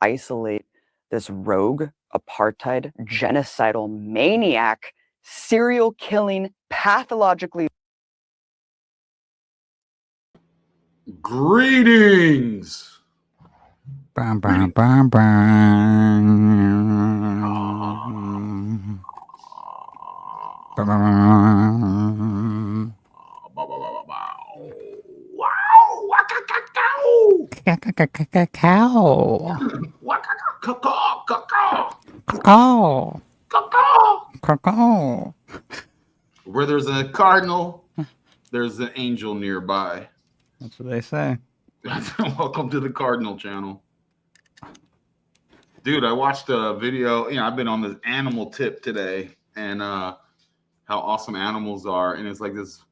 isolate this rogue, apartheid, genocidal maniac, serial killing, pathologically. Greetings. Bam, bam, bam, bam. Bam, bam. Wow! Cow. Cow. Cow. Where there's a cardinal, there's an angel nearby. That's what they say. Welcome to the Cardinal channel. Dude, I watched a video. I've been on this animal tip today, and how awesome animals are. And it's like this,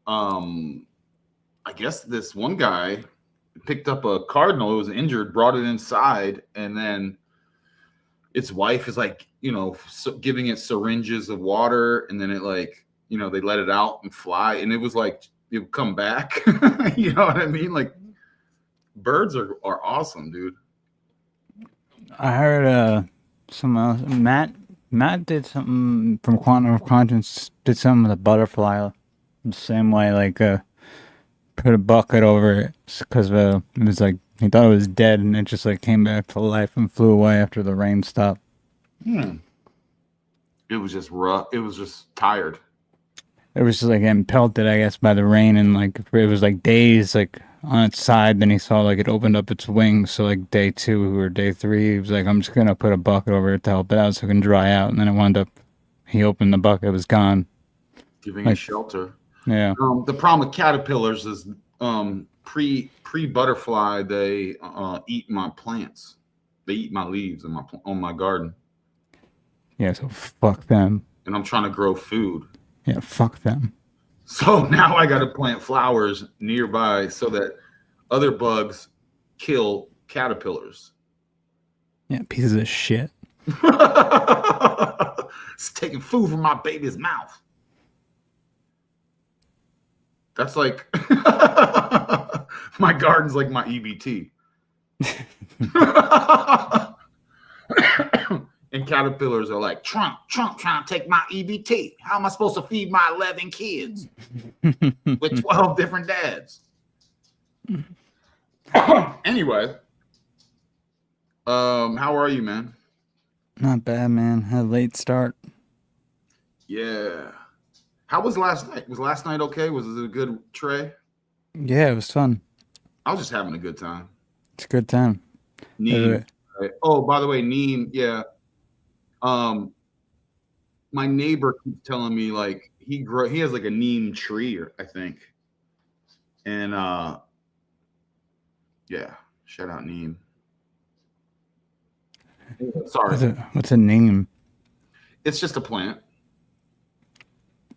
I guess this one guy picked up a cardinal who was injured, brought it inside, and then its wife is like, giving it syringes of water, and then it they let it out and fly, and it was like it would come back. You know what I mean? Like, birds are awesome, dude. I heard someone else, Matt did something from Quantum of Conscience, did something with a butterfly the same way, like put a bucket over it because it was like he thought it was dead, and it just like came back to life and flew away after the rain stopped. It was just rough. It was just tired. It was just like getting pelted, I guess, by the rain, and like it was like days like on its side. Then he saw like it opened up its wings. So like day 2 or day 3, he was like, I'm just gonna put a bucket over it to help it out so it can dry out. And then it wound up, he opened the bucket, it was gone. Giving it shelter. Yeah. The problem with caterpillars is pre butterfly, they eat my plants. They eat my leaves on my garden. Yeah, so fuck them. And I'm trying to grow food. Yeah, fuck them. So now I got to plant flowers nearby so that other bugs kill caterpillars. Yeah, pieces of shit. It's taking food from my baby's mouth. That's like my garden's like my EBT. And caterpillars are like, Trump trying to take my EBT. How am I supposed to feed my 11 kids with 12 different dads? Anyway, how are you, man? Not bad, man. Had a late start. Yeah. How was last night? Was last night okay? Was it a good tray? Yeah, it was fun. I was just having a good time. It's a good time. Neem. Right. Oh, by the way, Neem, yeah. My neighbor keeps telling me like he has like a neem tree, I think. And yeah, shout out Neem. Sorry. What's a neem? It's just a plant.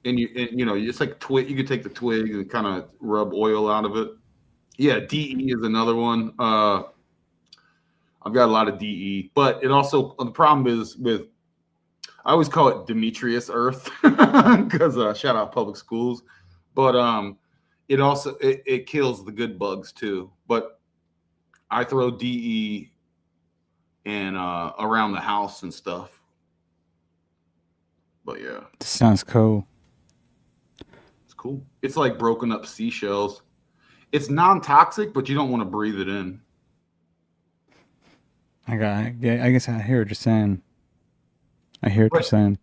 And it's like twig. You could take the twig and kind of rub oil out of it. Yeah, DE is another one. I've got a lot of DE, but it also, the problem is with, I always call it Demetrius Earth because shout out public schools, but it also it kills the good bugs too. But I throw DE and around the house and stuff. But yeah, this sounds cool. It's cool. It's like broken up seashells. It's non-toxic, but you don't want to breathe it in. I guess I hear what you're saying. I hear what you're saying.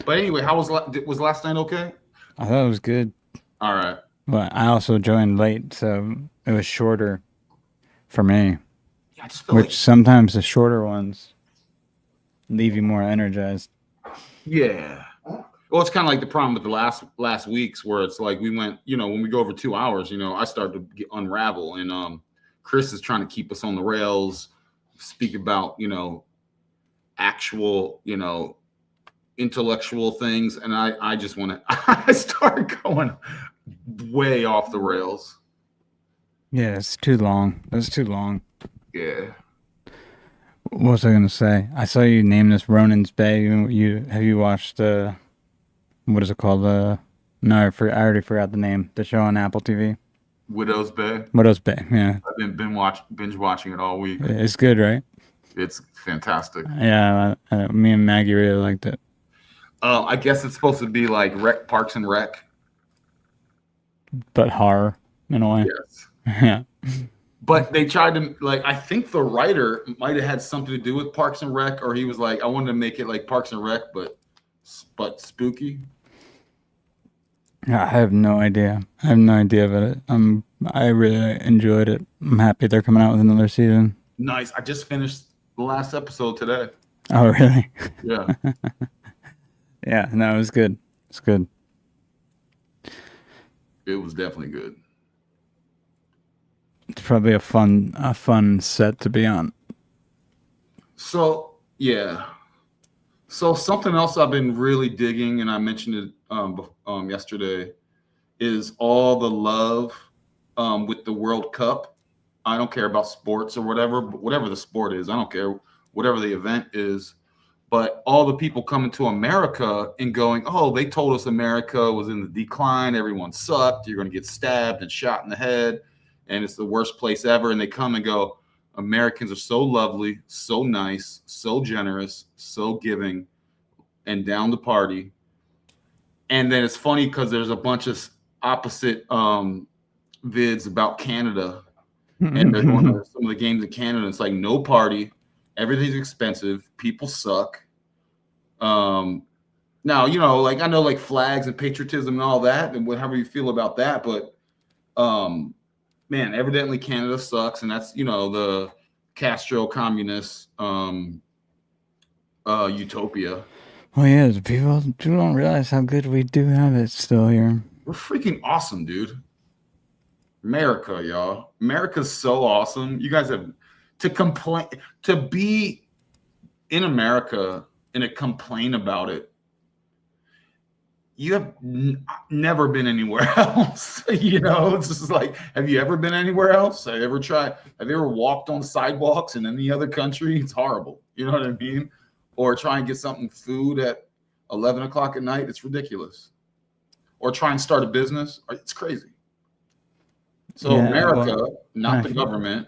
But anyway, how was last night okay? I thought it was good. All right. But I also joined late, so it was shorter for me. Yeah, I just feel which sometimes the shorter ones leave you more energized. Yeah. Well, it's kind of like the problem with the last weeks where it's like we went, when we go over 2 hours, I start to unravel, and Chris is trying to keep us on the rails, speak about, actual, intellectual things. And I just want to, I started going way off the rails. Yeah, it's too long. That's too long. Yeah. What was I going to say? I saw you name this Ronin's Bay. Have you watched, what is it called? No, I already forgot the name. The show on Apple TV. Widow's Bay. Widow's Bay, yeah. I've been binge watching it all week. It's good, right? It's fantastic. Yeah, me and Maggie really liked it. I guess it's supposed to be like Parks and Rec. But horror, in a way. Yes. Yeah. But they tried to, like, I think the writer might have had something to do with Parks and Rec, or he was like, I wanted to make it like Parks and Rec, but spooky. I have no idea. I have no idea about it. I really enjoyed it. I'm happy they're coming out with another season. Nice. I just finished the last episode today. Oh, really? Yeah. Yeah, no, it was good. It's good. It was definitely good. It's probably a fun set to be on. So, yeah. So something else I've been really digging, and I mentioned it yesterday, is all the love with the World Cup. I don't care about sports or whatever, but whatever the sport is, I don't care, whatever the event is. But all the people coming to America and going, oh, they told us America was in the decline. Everyone sucked. You're going to get stabbed and shot in the head. And it's the worst place ever. And they come and go, Americans are so lovely, so nice, so generous, so giving, and down to party. And then it's funny because there's a bunch of opposite vids about Canada. And they're going to some of the games in Canada. It's like no party. Everything's expensive. People suck. Now, you know, like I know like flags and patriotism and all that, and whatever you feel about that, but man, evidently Canada sucks, and that's, you know, the Castro communist utopia. Well, yeah, people don't realize how good we do have it still here. We're freaking awesome, dude. America, y'all. America's so awesome. You guys have to be in America and to complain about it. You have never been anywhere else. You know, it's just like, have you ever been anywhere else? Have you ever walked on sidewalks in any other country? It's horrible. You know what I mean? Or try and get food at 11 o'clock at night. It's ridiculous. Or try and start a business. It's crazy. So yeah, America, not the government,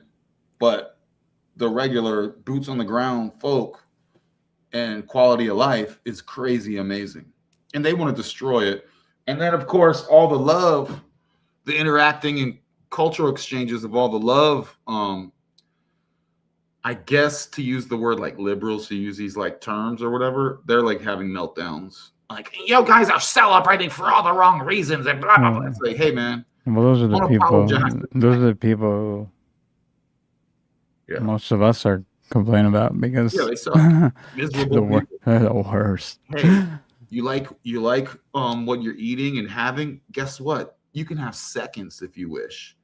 but the regular boots on the ground folk and quality of life is crazy amazing. And they want to destroy it. And then, of course, all the love, the interacting and cultural exchanges of all the love, I guess to use the word like liberals who use these like terms or whatever, they're like having meltdowns. Like, you guys are celebrating for all the wrong reasons and blah, blah, blah. It's like, hey, man. Well, those are the people. Those are the people who most of us are complaining about because they suck. Miserable they're the worst. Hey, you like what you're eating and having? Guess what? You can have seconds if you wish.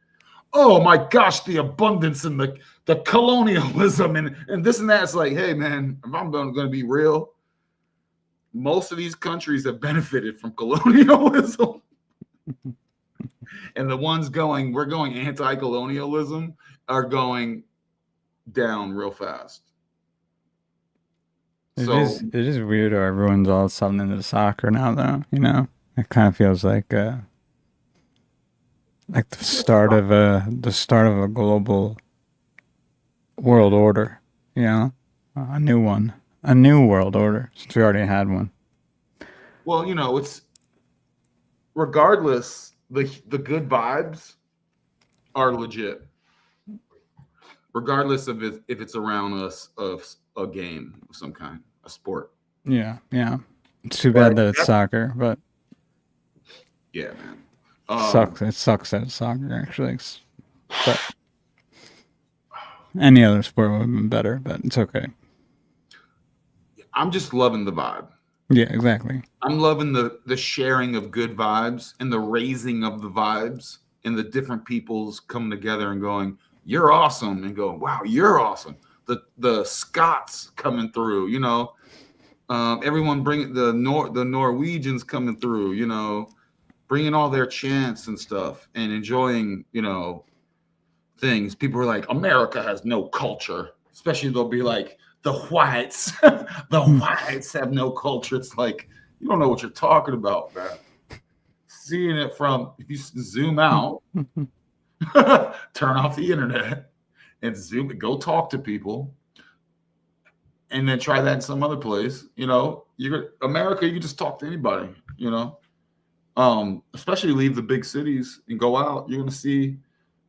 Oh my gosh, the abundance and the colonialism and this and that. It's like, hey man, if I'm going to be real, most of these countries have benefited from colonialism. And the ones we're going anti-colonialism are going down real fast. It is weird how everyone's all of a sudden into soccer now, though. You know, it kind of feels like the start of a global world order. You know, a new world order since we already had one. Well, you know, it's regardless. The good vibes are legit, regardless of if it's around us of a game of some kind, a sport. Yeah. It's too bad that it's soccer, but yeah, man, it sucks that it's soccer actually. But any other sport would have been better, but it's okay. I'm just loving the vibe. Yeah, exactly. I'm loving the sharing of good vibes and the raising of the vibes and the different peoples coming together and going, you're awesome, and going, wow, you're awesome. The Scots coming through, you know, everyone bringing the Norwegians coming through, you know, bringing all their chants and stuff and enjoying, you know, things. People are like, America has no culture, especially they'll be like, the whites have no culture. It's like, you don't know what you're talking about, man. Seeing it from, if you zoom out, turn off the internet and go talk to people. and then try that in some other place. You know, America, you can just talk to anybody. You know, especially leave the big cities and go out. You're gonna see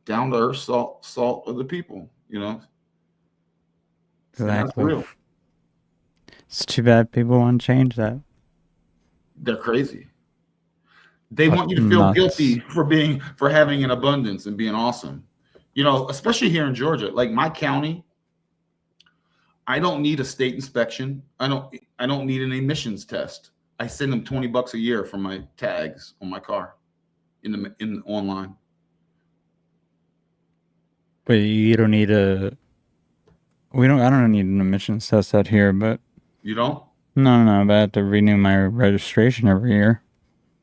down to earth salt of the people. You know, and that's Exactly. real. It's too bad people want to change that. They're crazy. They want you to Fucking feel nuts. guilty for having an abundance and being awesome. You know, especially here in Georgia, like my county, I don't need a state inspection. I don't need an emissions test. I send them $20 a year for my tags on my car in online. But you don't need I don't need an emissions test out here, but You don't? no, but I have to renew my registration every year.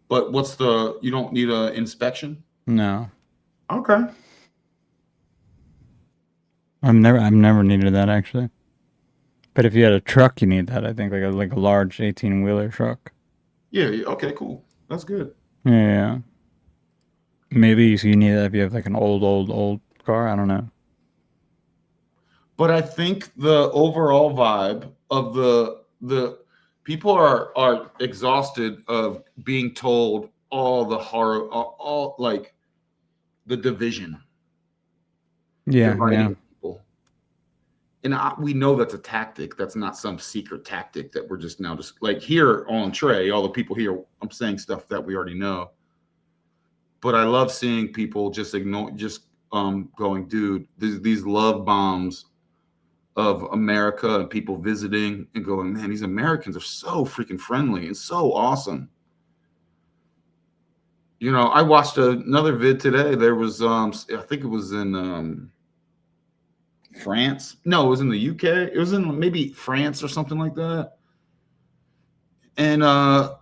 But you don't need an inspection? No. Okay. I've never needed that actually. But if you had a truck, you need that. I think like a large 18-wheeler truck. Yeah. Okay. Cool. That's good. Yeah. Maybe you need that if you have like an old car. I don't know. But I think the overall vibe of the people are exhausted of being told all the horror, all like the division, dividing people. And we know that's a tactic. That's not some secret tactic that we're just now just like here on Trey. All the people here, I'm saying stuff that we already know. But I love seeing people just going, dude, these love bombs of America and people visiting and going, man, these Americans are so freaking friendly and so awesome. You know, I watched another vid today. There was, I think it was in France. No, it was in the UK. It was in maybe France or something like that. And oh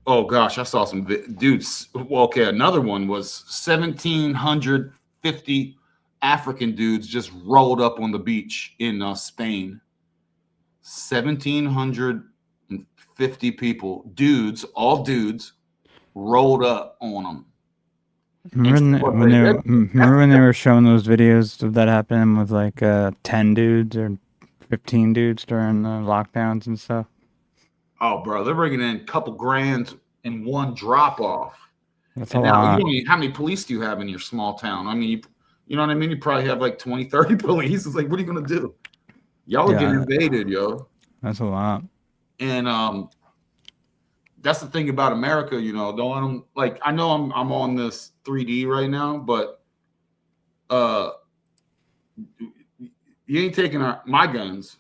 gosh, I saw some dudes. Well, okay, another one was 1,750 African dudes just rolled up on the beach in Spain. 1,750 people, all dudes, rolled up on them. Remember when they were showing those videos of that happening with like 10 dudes or 15 dudes during the lockdowns and stuff? Oh, bro, they're bringing in a couple grand in one drop off. That's and a now lot. how many police do you have in your small town? I mean, you know what I mean? You probably have like 20, 30 police. It's like, what are you going to do? Y'all are getting invaded, yo. That's a lot. And that's the thing about America, you know. Don't let them, like, I know I'm on this 3D right now, but you ain't taking my guns.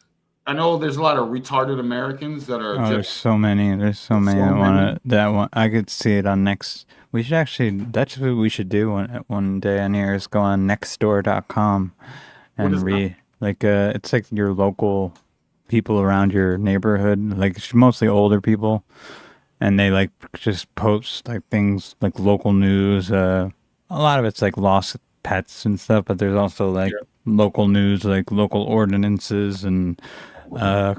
I know there's a lot of retarded Americans that are. There's so many. There's so many that want that one. I could see it on next. We should actually. That's what we should do one day on here. Is go on nextdoor.com and read like it's like your local people around your neighborhood, like it's mostly older people, and they like just post like things like local news. A lot of it's like lost pets and stuff, but there's also like local news, like local ordinances and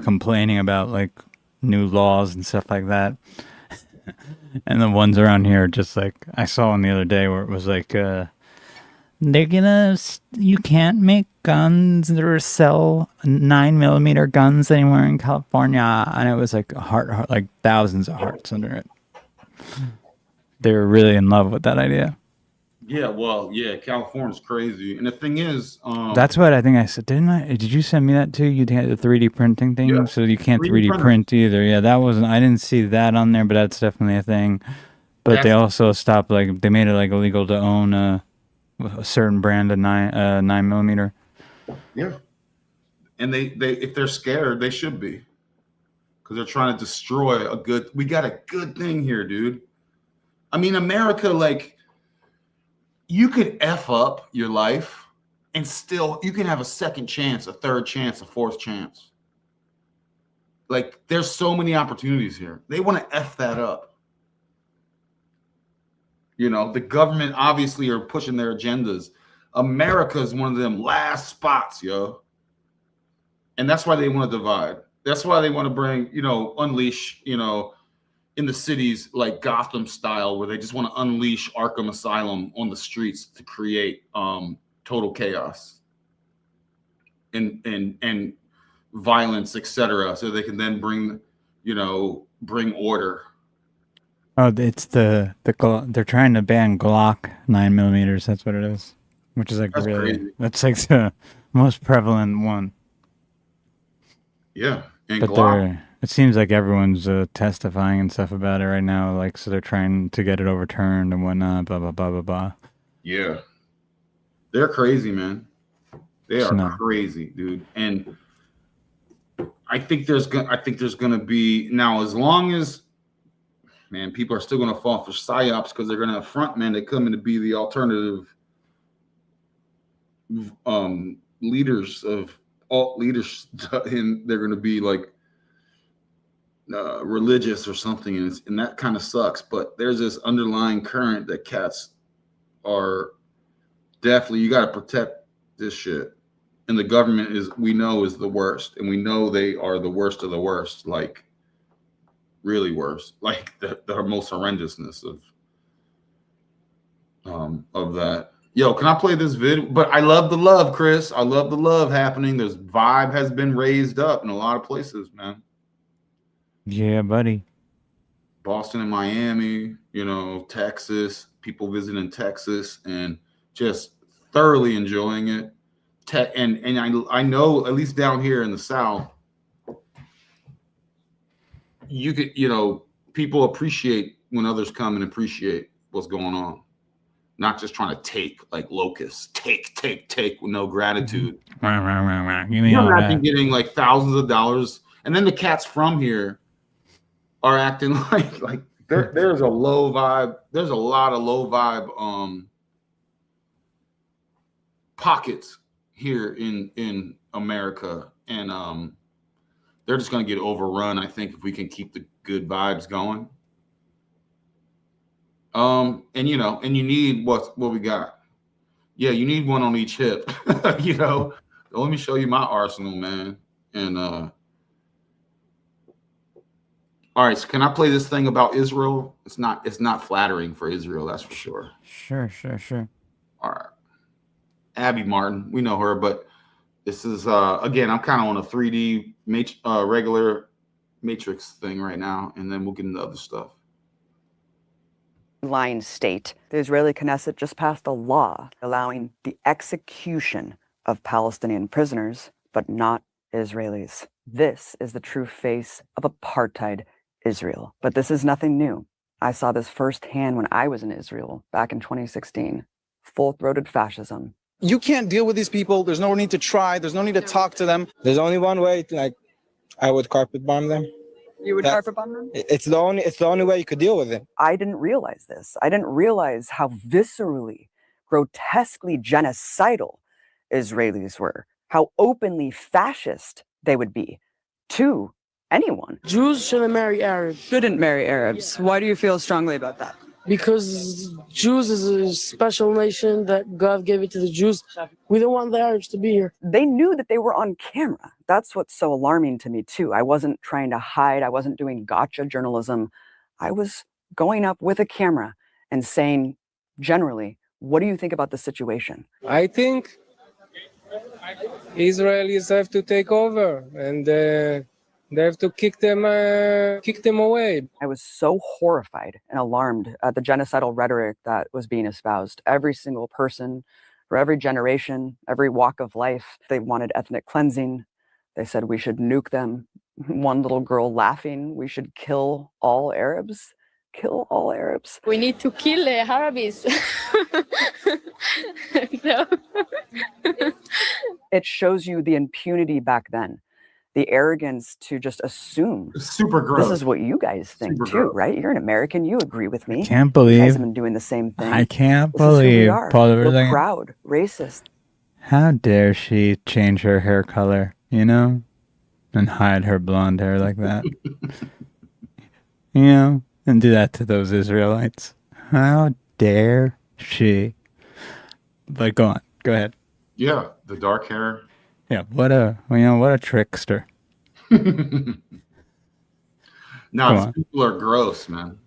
complaining about like new laws and stuff like that. And the ones around here are just like, I saw one the other day where it was like you can't make guns or sell 9mm guns anywhere in California, and it was like heart like thousands of hearts under it. They were really in love with that idea. Yeah, well, yeah, California's crazy. And the thing is, that's what I think I said, didn't I? Did you send me that too? You had the 3D printing thing, yeah. So you can't 3D print either. Yeah, that wasn't. I didn't see that on there, but that's definitely a thing. But they also stopped, like, they made it like illegal to own a certain brand of 9mm. Yeah, and they if they're scared, they should be, because they're trying to destroy we got a good thing here, dude. I mean, America, like, you could F up your life and still, you can have a second chance, a third chance, a fourth chance. Like, there's so many opportunities here. They want to F that up. You know, the government obviously are pushing their agendas. America is one of them last spots, yo. And that's why they want to divide. That's why they want to bring, you know, unleash, you know, in the cities like Gotham style, where they just want to unleash Arkham Asylum on the streets to create total chaos. And violence, etc., so they can then bring order. Oh, it's they're trying to ban Glock 9mm. That's what it is, which is like That's crazy. That's like the most prevalent one. Yeah, and But Glock. it seems like everyone's testifying and stuff about it right now. Like, so they're trying to get it overturned and whatnot. Blah blah blah blah blah. Yeah, they're crazy, man. They are No. crazy, dude. And I think there's gonna be now, as long as, man, people are still gonna fall for psyops because they're gonna have front men that come in to be the alternative leaders of alt leaders, and they're gonna be like religious or something, and that kind of sucks. But there's this underlying current that cats are definitely, you got to protect this shit. And the government is the worst, and we know they are the worst of the worst, like really worse, like the most horrendousness of that. Yo, can I play this video? But I love the love, Chris. I love the love happening. This vibe has been raised up in a lot of places, man. Yeah, buddy. Boston and Miami, Texas, people visiting Texas and just thoroughly enjoying it. And I know, at least down here in the South, you could, people appreciate when others come and appreciate what's going on. Not just trying to take like locusts, take with no gratitude. Imagine getting like thousands of dollars, and then the cats from here are acting like there's a low vibe. There's a lot of low vibe pockets here in America, and they're just gonna get overrun, I think, if we can keep the good vibes going. And you need what we got. Yeah, you need one on each hip. Let me show you my arsenal, man. And all right, so can I play this thing about Israel? It's not flattering for Israel, that's for sure. Sure. All right. Abby Martin, we know her, but this is again, I'm kind of on a 3D regular matrix thing right now, and then we'll get into other stuff. Lying state. The Israeli Knesset just passed a law allowing the execution of Palestinian prisoners, but not Israelis. This is the true face of apartheid Israel. But this is nothing new. I saw this firsthand when I was in Israel back in 2016. Full-throated fascism. You can't deal with these people. There's no need to try. There's no need to talk to them. There's only one way. I would carpet bomb them. You would carpet bomb them? It's the only way you could deal with it. I didn't realize this. I didn't realize how viscerally, grotesquely genocidal Israelis were. How openly fascist they would be to anyone. Jews shouldn't marry Arabs. Shouldn't marry Arabs. Why do you feel strongly about that? Because Jews is a special nation that God gave it to the Jews. We don't want the Arabs to be here. They knew that they were on camera. That's what's so alarming to me too. I wasn't trying to hide. I wasn't doing gotcha journalism. I was going up with a camera and saying, generally, what do you think about the situation? I think Israelis have to take over, and they have to kick them away. I was so horrified and alarmed at the genocidal rhetoric that was being espoused. Every single person, for every generation, every walk of life, they wanted ethnic cleansing. They said we should nuke them. One little girl laughing, we should kill all Arabs. Kill all Arabs. We need to kill Arabs. No. It shows you the impunity back then. The arrogance to just assume Super gross. This is what you guys think Super too, gross. right? You're an American. You agree with me. I can't You believe. guys have been doing the same thing. I can't This is who we believe. are. Pause for a We're second. proud, racist. How dare she change her hair color, and hide her blonde hair like that? And do that to those Israelites. How dare she? But go on. Go ahead. Yeah, the dark hair. Yeah, what a trickster. No, Go these on. people are gross, man.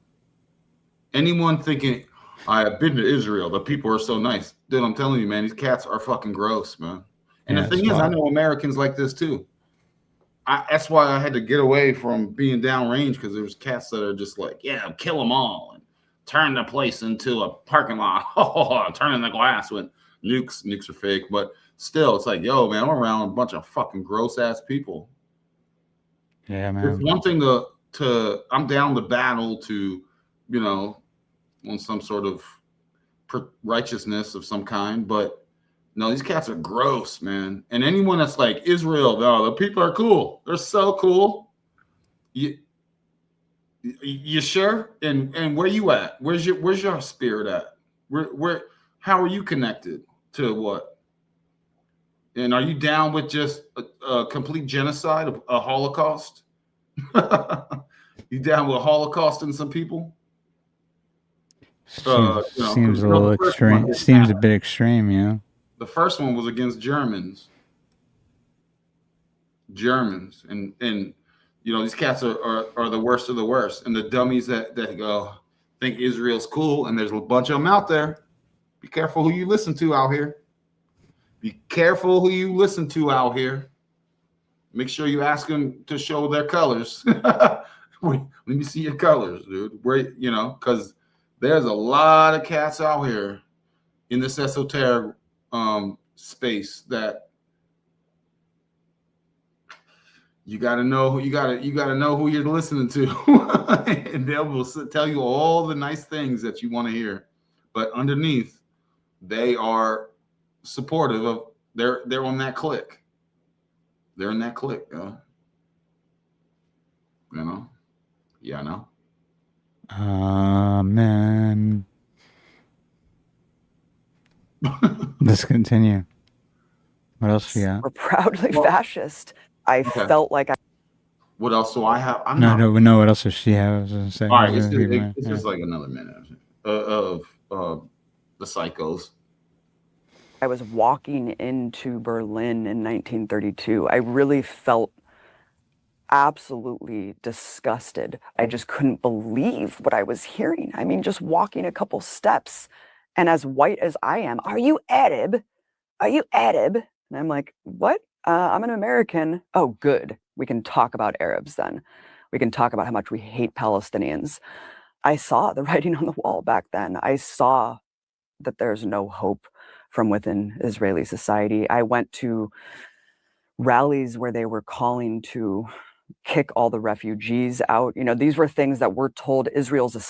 Anyone thinking, I have been to Israel, the people are so nice. Dude, I'm telling you, man, these cats are fucking gross, man. And Yeah, the thing it's is, I wild. know Americans like this too. that's why I had to get away from being downrange, because there's cats that are just like, yeah, kill them all and turn the place into a parking lot. Oh, turning the glass with nukes. Nukes are fake, but still, it's like, yo, man, I'm around a bunch of fucking gross ass people. Yeah, It's man. one thing to I'm down to battle to, you know, on some sort of righteousness of some kind, but no, these cats are gross, man. And anyone that's like Israel, no, the people are cool. They're so cool. You sure? And where you at? Where's your spirit at? Where how are you connected to what? And are you down with just a complete genocide, a Holocaust? You down with Holocausting some people? Seems a little extreme. Seems a bit extreme, you know. The first one was against Germans, and you know, these cats are the worst of the worst, and the dummies that go think Israel's cool, and there's a bunch of them out there. Be careful who you listen to out here. Be careful who you listen to out here. Make sure you ask them to show their colors. Let me see your colors, dude. Where, you know, because there's a lot of cats out here in this esoteric space that you got to know. You got to know who you're listening to, and they will tell you all the nice things that you want to hear. But underneath, they are supportive of. They're on that clique. They're in that clique, you know. Yeah, I know. Amen. Let's continue. What else we got? We're proudly fascist. I felt like I. What else do I have? No. What else does she have? I was gonna say. All right, it's just like another minute of the psychos. I was walking into Berlin in 1932. I really felt absolutely disgusted. I just couldn't believe what I was hearing. I mean, just walking a couple steps, and as white as I am, are you Arab? Are you Arab? And I'm like, what? I'm an American. Oh, good. We can talk about Arabs then. We can talk about how much we hate Palestinians. I saw the writing on the wall back then. I saw that there's no hope from within Israeli society. I went to rallies where they were calling to kick all the refugees out. You know, these were things that we're told Israel's a.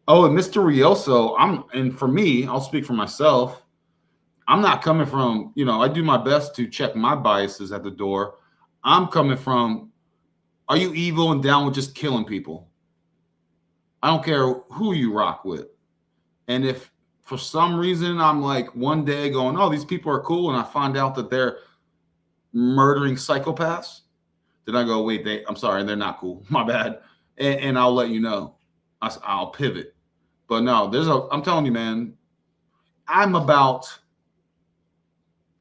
Oh, and Mr. Rioso, and for me, I'll speak for myself. I'm not coming from, you know, I do my best to check my biases at the door. I'm coming from, are you evil and down with just killing people? I don't care who you rock with. And if for some reason I'm like one day going, oh, these people are cool, and I find out that they're murdering psychopaths, then I go, wait, I'm sorry, they're not cool. My bad. And I'll let you know. I'll pivot. But no, I'm telling you, man, I'm about,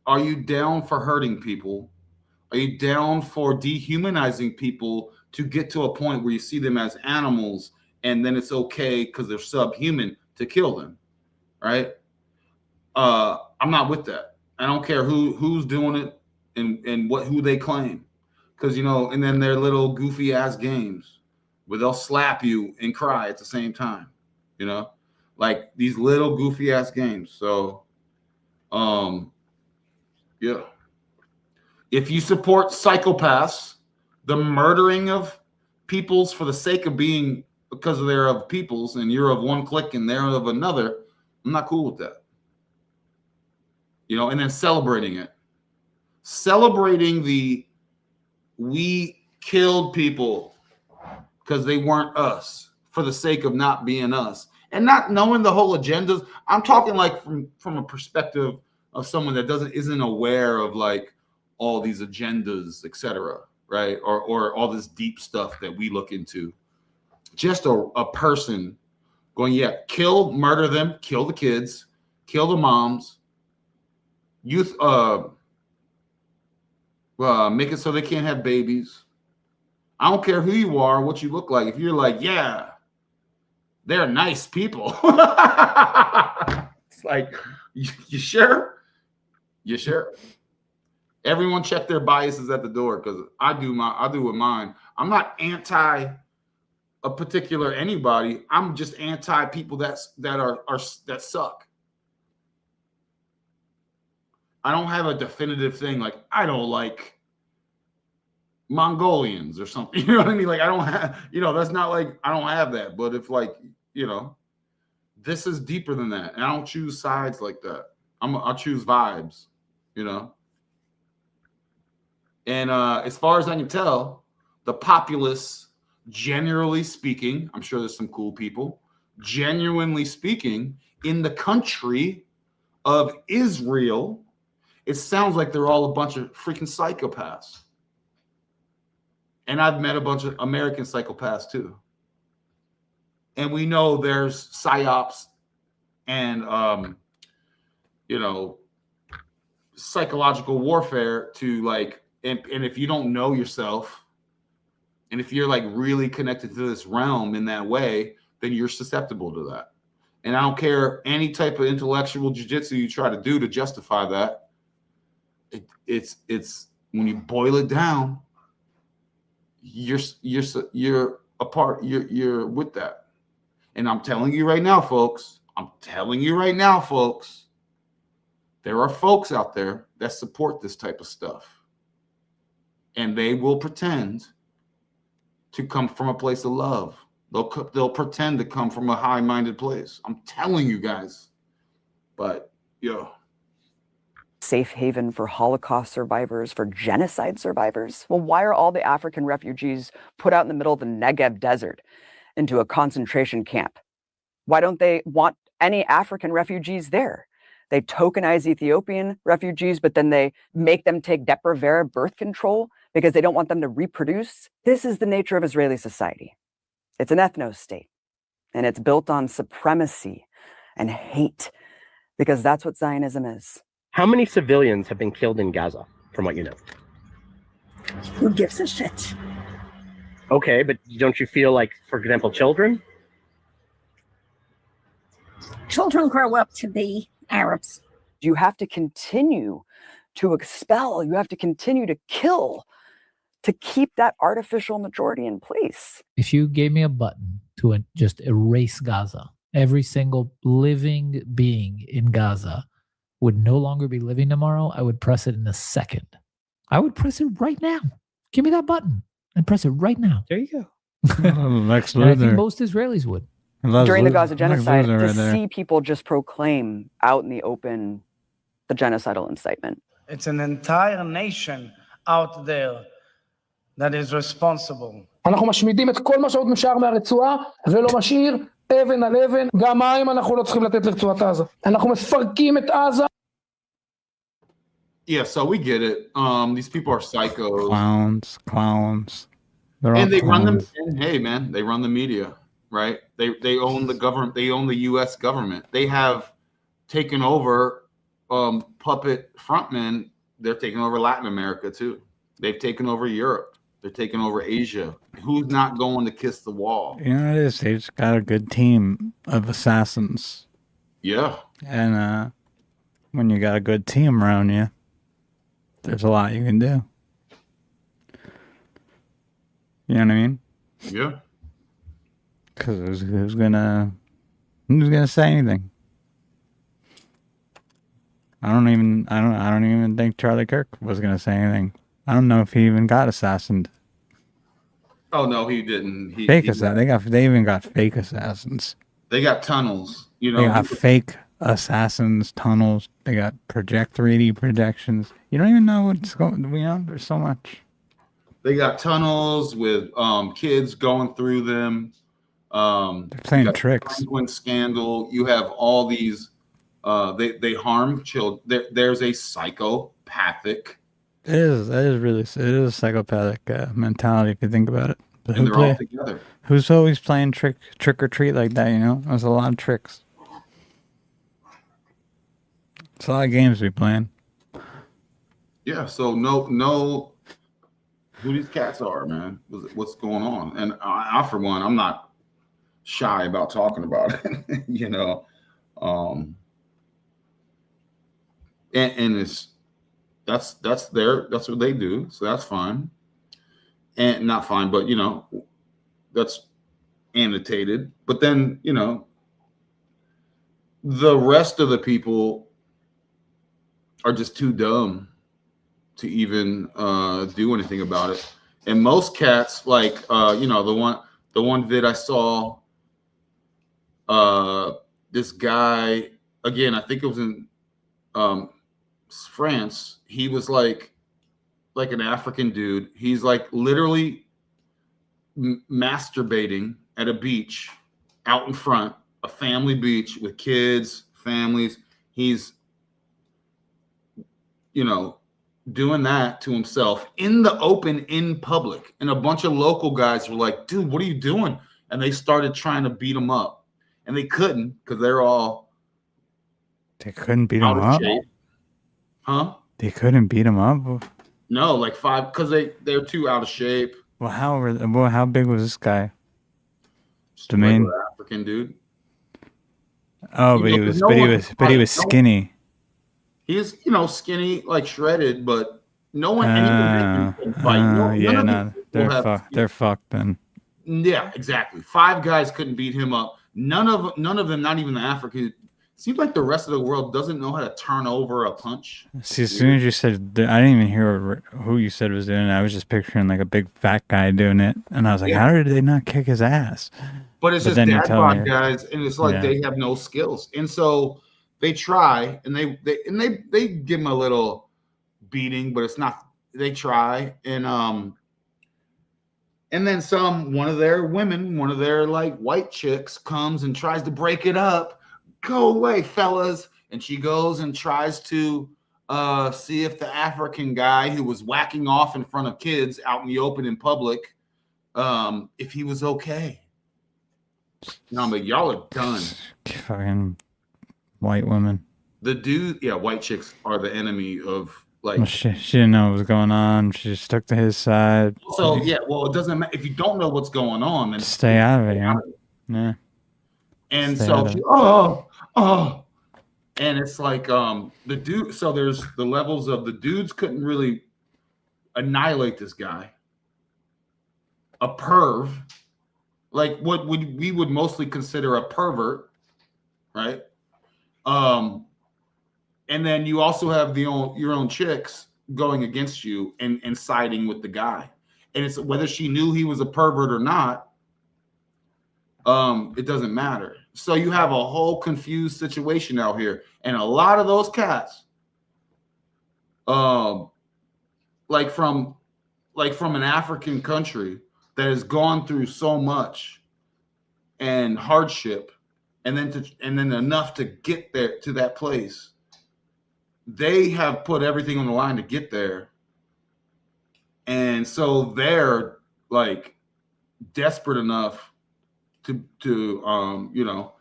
are you down for hurting people? Are you down for dehumanizing people to get to a point where you see them as animals, and then it's okay because they're subhuman to kill them, right? I'm not with that. I don't care who's doing it and who they claim, because, you know, and then their little goofy ass games where they'll slap you and cry at the same time, you know, like these little goofy ass games. So, yeah. If you support psychopaths, the murdering of peoples for the sake of being, because they're of peoples and you're of one clique and they're of another, I'm not cool with that. You know, and then celebrating it. Celebrating we killed people because they weren't us for the sake of not being us. And not knowing the whole agendas. I'm talking like from a perspective of someone that isn't aware of like all these agendas, etc., right? Or all this deep stuff that we look into. Just a person going, yeah, murder them, kill the kids, kill the moms, youth, make it so they can't have babies. I don't care who you are, what you look like. If you're like, yeah, they're nice people. It's like, you sure? You sure? Everyone check their biases at the door, because I do with mine. I'm not anti a particular anybody. I'm just anti people that suck. I don't have a definitive thing like I don't like Mongolians or something. You know what I mean? Like I don't have, that's not like I don't have that. But if like, this is deeper than that. And I don't choose sides like that. I'll choose vibes, And as far as I can tell, the populace, generally speaking, I'm sure there's some cool people, genuinely speaking, in the country of Israel, it sounds like they're all a bunch of freaking psychopaths. And I've met a bunch of American psychopaths too. And we know there's psyops and, psychological warfare to like, and if you don't know yourself, and if you're like really connected to this realm in that way, then you're susceptible to that. And I don't care any type of intellectual jiu-jitsu you try to do to justify that. It's when you boil it down, you're a part, you're with that. And I'm telling you right now, folks, there are folks out there that support this type of stuff. And they will pretend to come from a place of love. They'll pretend to come from a high-minded place. I'm telling you guys. But, safe haven for Holocaust survivors, for genocide survivors. Well, why are all the African refugees put out in the middle of the Negev desert into a concentration camp? Why don't they want any African refugees there? They tokenize Ethiopian refugees, but then they make them take Depo-Provera birth control because they don't want them to reproduce. This is the nature of Israeli society. It's an ethno-state, and it's built on supremacy and hate, because that's what Zionism is. How many civilians have been killed in Gaza, from what you know? Who gives a shit? Okay, but don't you feel like, for example, children? Children grow up to be Arabs. You have to continue to expel, you have to continue to kill to keep that artificial majority in place. If you gave me a button to just erase Gaza, every single living being in Gaza would no longer be living tomorrow, I would press it in a second. I would press it right now. Give me that button and press it right now. There you go. Lex And I think Luthor. most Israelis would. During the Gaza genocide, Luthor to right there. see people just proclaim out in the open the genocidal incitement. It's an entire nation out there that is responsible. אנחנו משמידים את כל מה שעוד נשאר מהרצועה ולא משאיר אבן על אבן. גם מים אנחנו לא צריכים לתת לרצועת עזה. אנחנו מפרקים את עזה. Yeah, so we get it. These people are psychos. Clowns. They're all And they run them. clowns. And hey, man, they run the media, right? They own the government. They own the U.S. government. They have taken over puppet frontmen. They're taking over Latin America too. They've taken over Europe. They're taking over Asia. Who's not going to kiss the wall? You know what it is? They just got a good team of assassins. Yeah. And when you got a good team around you, there's a lot you can do. You know what I mean? Yeah. Because who's gonna say anything? I don't even think Charlie Kirk was gonna say anything. I don't know if he even got assassinated. Oh no, he didn't. They even got fake assassins. They got tunnels. You know, They got fake assassins, tunnels. They got 3D projections. You don't even know what's going. There's so much. They got tunnels with kids going through them. They're playing tricks. Penguin scandal. You have all these. They harm children. There's a psychopathic. It is a psychopathic mentality if you think about it. But And they're all together. Who's always playing trick or treat like that? There's a lot of tricks. It's a lot of games we playing. Yeah. So no. Who these cats are, man? What's going on? And I for one, I'm not shy about talking about it. And it's That's what they do. So that's fine. And not fine, but you know, that's annotated. But then, you know, the rest of the people are just too dumb to even do anything about it. And most cats, like you know, the one vid I saw, this guy, again, I think it was in France. He was like an African dude. He's like literally masturbating at a beach out in front, a family beach with kids, families. He's, you know, doing that to himself in the open, in public. And a bunch of local guys were like, dude, what are you doing? And they started trying to beat him up. And they couldn't because they're all They couldn't beat out him of up? shape. Huh? They couldn't beat him up? No, like 5, because they're too out of shape. Well, how big was this guy? Just The a main regular African dude. Oh, You but know, he 'cause was no but he one- was but he was no- skinny. He is, you know, skinny, like shredded, but no one, and even they couldn't fight. None Yeah, of no, these people they're fucked then. Yeah, exactly. 5 guys couldn't beat him up. None of them, not even the African. Seems like the rest of the world doesn't know how to turn over a punch. See, as soon as you said, I didn't even hear who you said was doing it. I was just picturing like a big fat guy doing it, and I was like, Yeah. how did they not kick his ass? But it's just then you dad tell bod me- guys, and it's like Yeah. they have no skills, and so they try, and they give him a little beating, but it's not. They try, and then one of their women, one of their like white chicks, comes and tries to break it up. Go away, fellas! And she goes and tries to see if the African guy who was whacking off in front of kids out in the open in public, if he was okay. No, but y'all are done. Fucking white women. The dude, yeah, white chicks are the enemy of like. Well, she didn't know what was going on. She just stuck to his side. So yeah, well, it doesn't matter if you don't know what's going on. Then Stay out of it, yeah. Yeah. And Stay so out of she, it. and it's like the dude. So there's the levels of the dudes couldn't really annihilate this guy. A perv, like what we would mostly consider a pervert, right? And then you also have your own chicks going against you and siding with the guy. And it's whether she knew he was a pervert or not, it doesn't matter. So you have a whole confused situation out here. And a lot of those cats, like from an African country that has gone through so much and hardship, and then enough to get there to that place. They have put everything on the line to get there. And so they're like desperate enough to you know,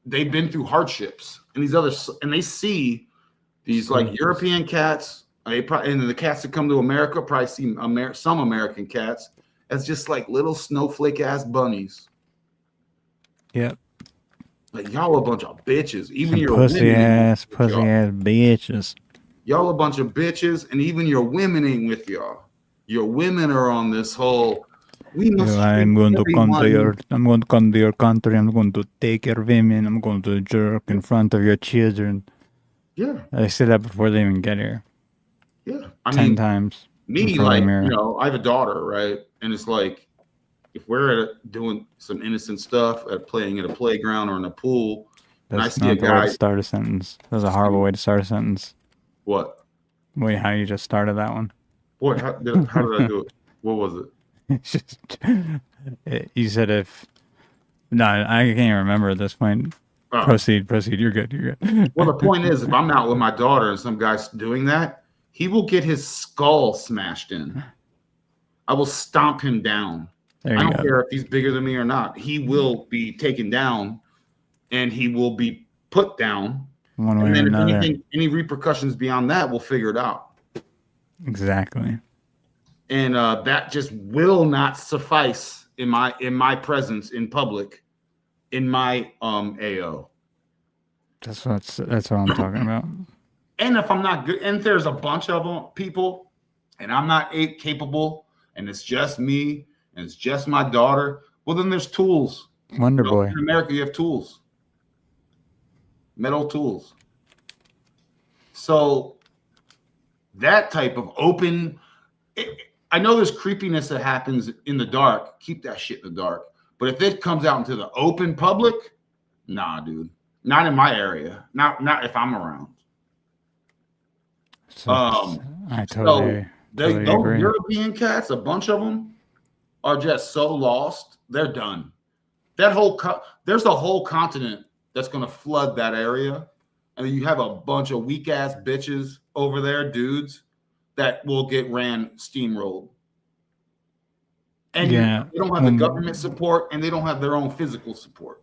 they've been through hardships, and they see these like European cats, and the cats that come to America probably see some American cats as just like little snowflake ass bunnies. Yep. Like y'all a bunch of bitches. Even Some your pussy women ass bitches. Y'all a bunch of bitches, and even your women ain't with y'all. Your women are on this whole. I'm going to come to your country. I'm going to take your women. I'm going to jerk in front of your children. Yeah. I say that before they even get here. Yeah. I 10 mean, times. me, like, you know, I have a daughter, right? And it's like, if we're doing some innocent stuff playing at a playground or in a pool, and I That's see a not the way guy. to start a sentence. That's a horrible way to start a sentence. What? Wait, how you just started that one? What? How did I do it? What was it? You said if. No, I can't even remember at this point. Proceed. You're good. Well, the point is, if I'm out with my daughter and some guy's doing that, he will get his skull smashed in. I will stomp him down. I don't care if he's bigger than me or not. He will be taken down, and he will be put down. One way and then or another. if any repercussions beyond that, we'll figure it out. Exactly. And that just will not suffice in my presence in public, in my AO. That's what I'm talking about. And if I'm not good, and there's a bunch of them people, and I'm not capable, and it's just me, and it's just my daughter, well, then there's tools. Wonder Boy. In America, you have tools, metal tools. So that type of open, I know there's creepiness that happens in the dark. Keep that shit in the dark. But if it comes out into the open public, nah, dude, not in my area. Not if I'm around. So I totally those agree. European cats, a bunch of them are just so lost. They're done. That whole there's a whole continent that's going to flood that area, and you have a bunch of weak ass bitches over there, dudes, that will get ran steamrolled. And yeah, they don't have the government support, and they don't have their own physical support.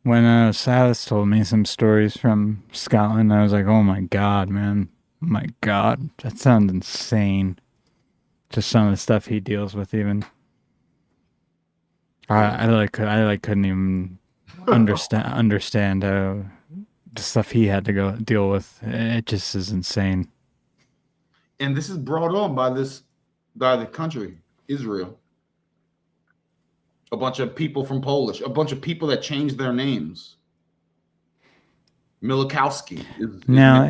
When Silas told me some stories from Scotland, I was like, "Oh my god, man! Oh my god, that sounds insane." Just some of the stuff he deals with, even. I couldn't even understand the stuff he had to go deal with. It just is insane. And this is brought on by the country, Israel. A bunch of people from Polish, a bunch of people that changed their names. Milikowski.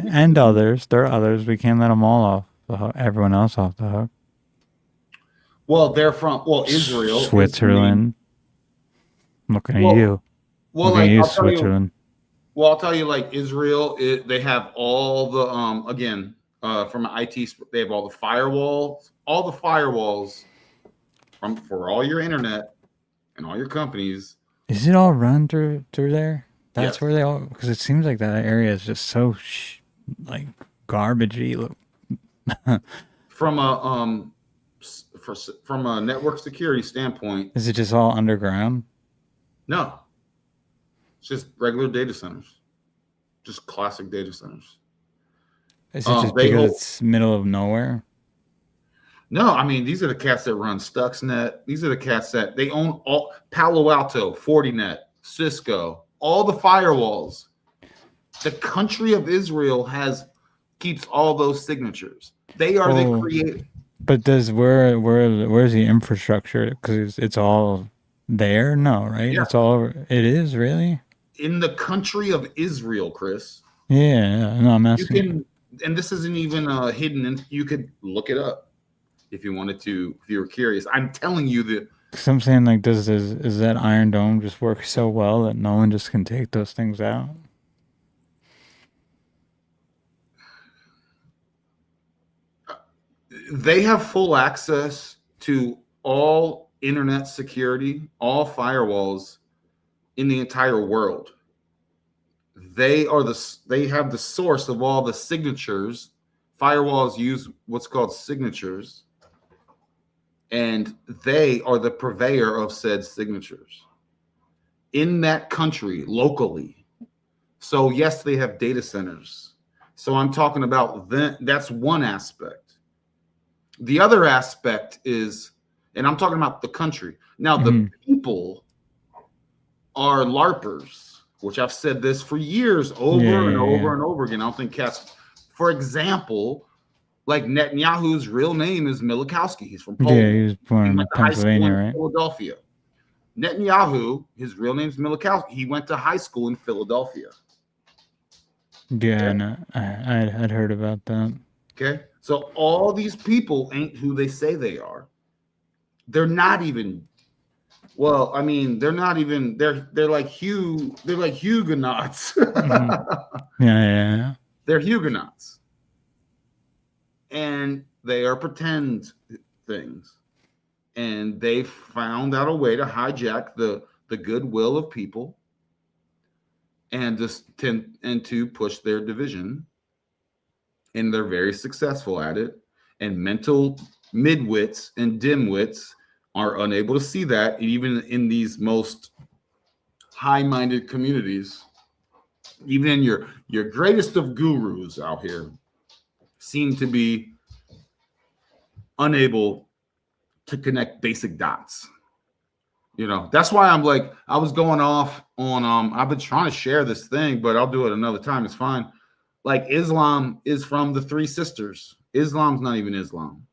And others. There are others. We can't let them all off the hook. Everyone else off the hook. Well, they're from Israel, Switzerland. Looking at you. Well, looking at you, Switzerland. I'll tell you, like Israel, they have all the again from IT. They have all the firewalls, for all your internet and all your companies. Is it all run through there? That's where they all, because it seems like that area is just so like garbagey. From a network security standpoint, is it just all underground? No, it's just regular data centers, just classic data centers. Is it just because it's middle of nowhere? No, I mean, these are the cats that run Stuxnet. These are the cats that they own all Palo Alto, Fortinet, Cisco, all the firewalls. The country of Israel keeps all those signatures. They are the creator. But where's the infrastructure? Because it's all there? No, right? Yeah. It's all. It is really in the country of Israel, Chris. Yeah, no, I'm asking. You can, and this isn't even hidden. And you could look it up if you wanted to. If you were curious, I'm telling you that. So I'm saying, like, does that Iron Dome just work so well that no one just can take those things out? They have full access to all internet security, all firewalls in the entire world. They have the source of all the signatures. Firewalls use what's called signatures, and they are the purveyor of said signatures in that country locally. So yes, they have data centers. So I'm talking about that's one aspect. The other aspect is, and I'm talking about the country. Now, the people are LARPers, which I've said this for years over and over again. I don't think cats, for example, like Netanyahu's real name is Milikowski. He's from Poland. Yeah, he was born in Pennsylvania, right? Philadelphia. Netanyahu, his real name is Milikowski. He went to high school in Philadelphia. Yeah, no, I'd heard about that. Okay, so all these people ain't who they say they are. They're not even. Well, I mean, they're not even. They're like Huguenots. Yeah. They're Huguenots, and they are pretend things, and they found out a way to hijack the goodwill of people, and to push their division. And they're very successful at it. And mental midwits and dimwits are unable to see that, even in these most high-minded communities. Even in your greatest of gurus out here seem to be unable to connect basic dots. You know, that's why I'm like, I was going off on I've been trying to share this thing, but I'll do it another time. It's fine. like Islam is from the Three Sisters. Islam's not even Islam.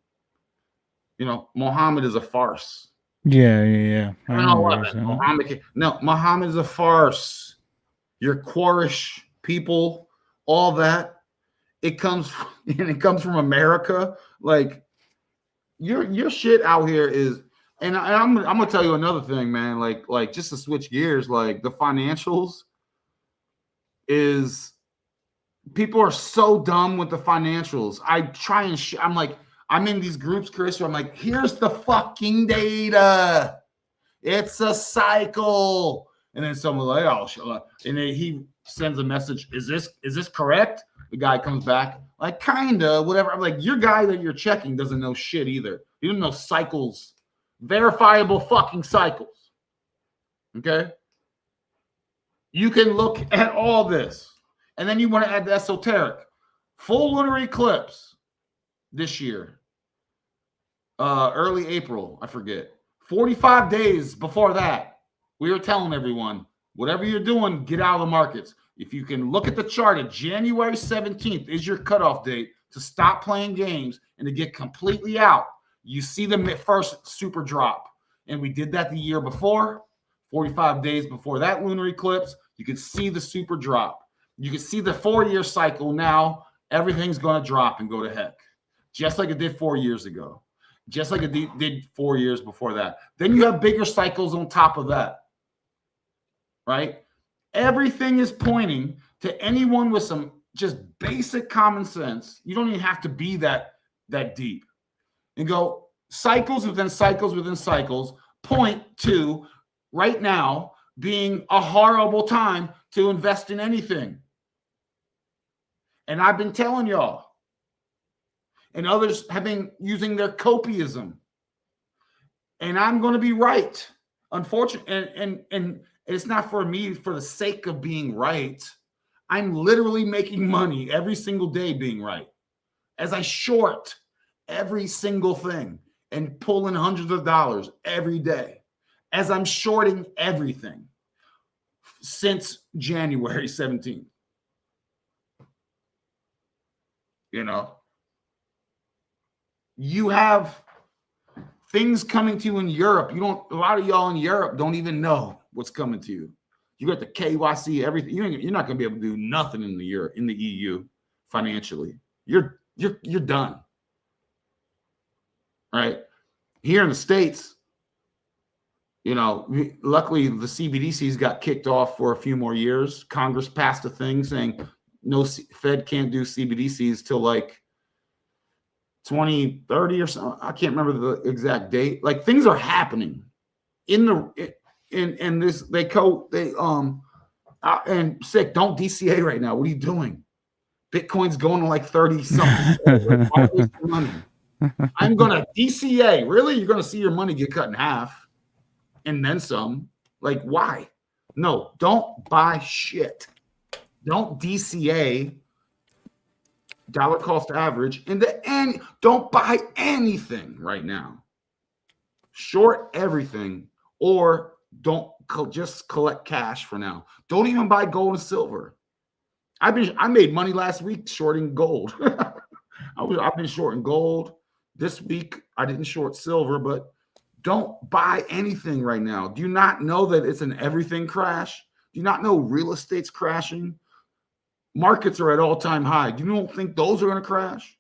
You know, Muhammad is a farce. Yeah. I know what you're 9/11, saying. Muhammad is a farce. Your Quraysh people, all that, it comes from America. Like your shit out here is, and I'm gonna tell you another thing, man. Like just to switch gears, like the financials is, people are so dumb with the financials. I try and I'm like, I'm in these groups, Chris, where I'm like, here's the fucking data. It's a cycle. And then someone's like, oh, and then he sends a message. Is this correct? The guy comes back like, kinda, whatever. I'm like, your guy that you're checking doesn't know shit either. He doesn't know cycles, verifiable fucking cycles. Okay. You can look at all this. And then you want to add the esoteric. Full lunar eclipse this year. Early April, I forget. 45 days before that, we were telling everyone, whatever you're doing, get out of the markets. If you can look at the chart at January 17th is your cutoff date to stop playing games and to get completely out. You see the first super drop. And we did that the year before, 45 days before that lunar eclipse. You could see the super drop. You can see the 4-year cycle now. Everything's going to drop and go to heck, just like it did 4 years ago, just like it did 4 years before that. Then you have bigger cycles on top of that, right? Everything is pointing to anyone with some just basic common sense. You don't even have to be that deep, and go cycles within cycles within cycles point to right now being a horrible time to invest in anything. And I've been telling y'all, and others have been using their copiism, and I'm going to be right. Unfortunately, and it's not for me for the sake of being right. I'm literally making money every single day being right, as I short every single thing and pulling hundreds of dollars every day, as I'm shorting everything since January 17th. You know, you have things coming to you in Europe. A lot of y'all in Europe don't even know what's coming to you. You got the KYC, everything. You're not going to be able to do nothing in the EU financially. You're done. Right? Here in the States, you know, luckily the CBDCs got kicked off for a few more years. Congress passed a thing saying no, Fed can't do CBDCs till like 2030 or something. I can't remember the exact date. Like, things are happening and this and sick. Don't DCA right now. What are you doing? Bitcoin's going to like 30 something. Why waste your money? I'm gonna DCA. Really? You're gonna see your money get cut in half and then some. Like, why? No, don't buy shit. Don't DCA, dollar cost average, in the end. Don't buy anything right now. Short everything, or don't just collect cash for now. Don't even buy gold and silver. I made money last week shorting gold. I've been shorting gold. This week I didn't short silver, but don't buy anything right now. Do you not know that it's an everything crash? Do you not know real estate's crashing? Markets are at all-time high. Do you don't think those are going to crash?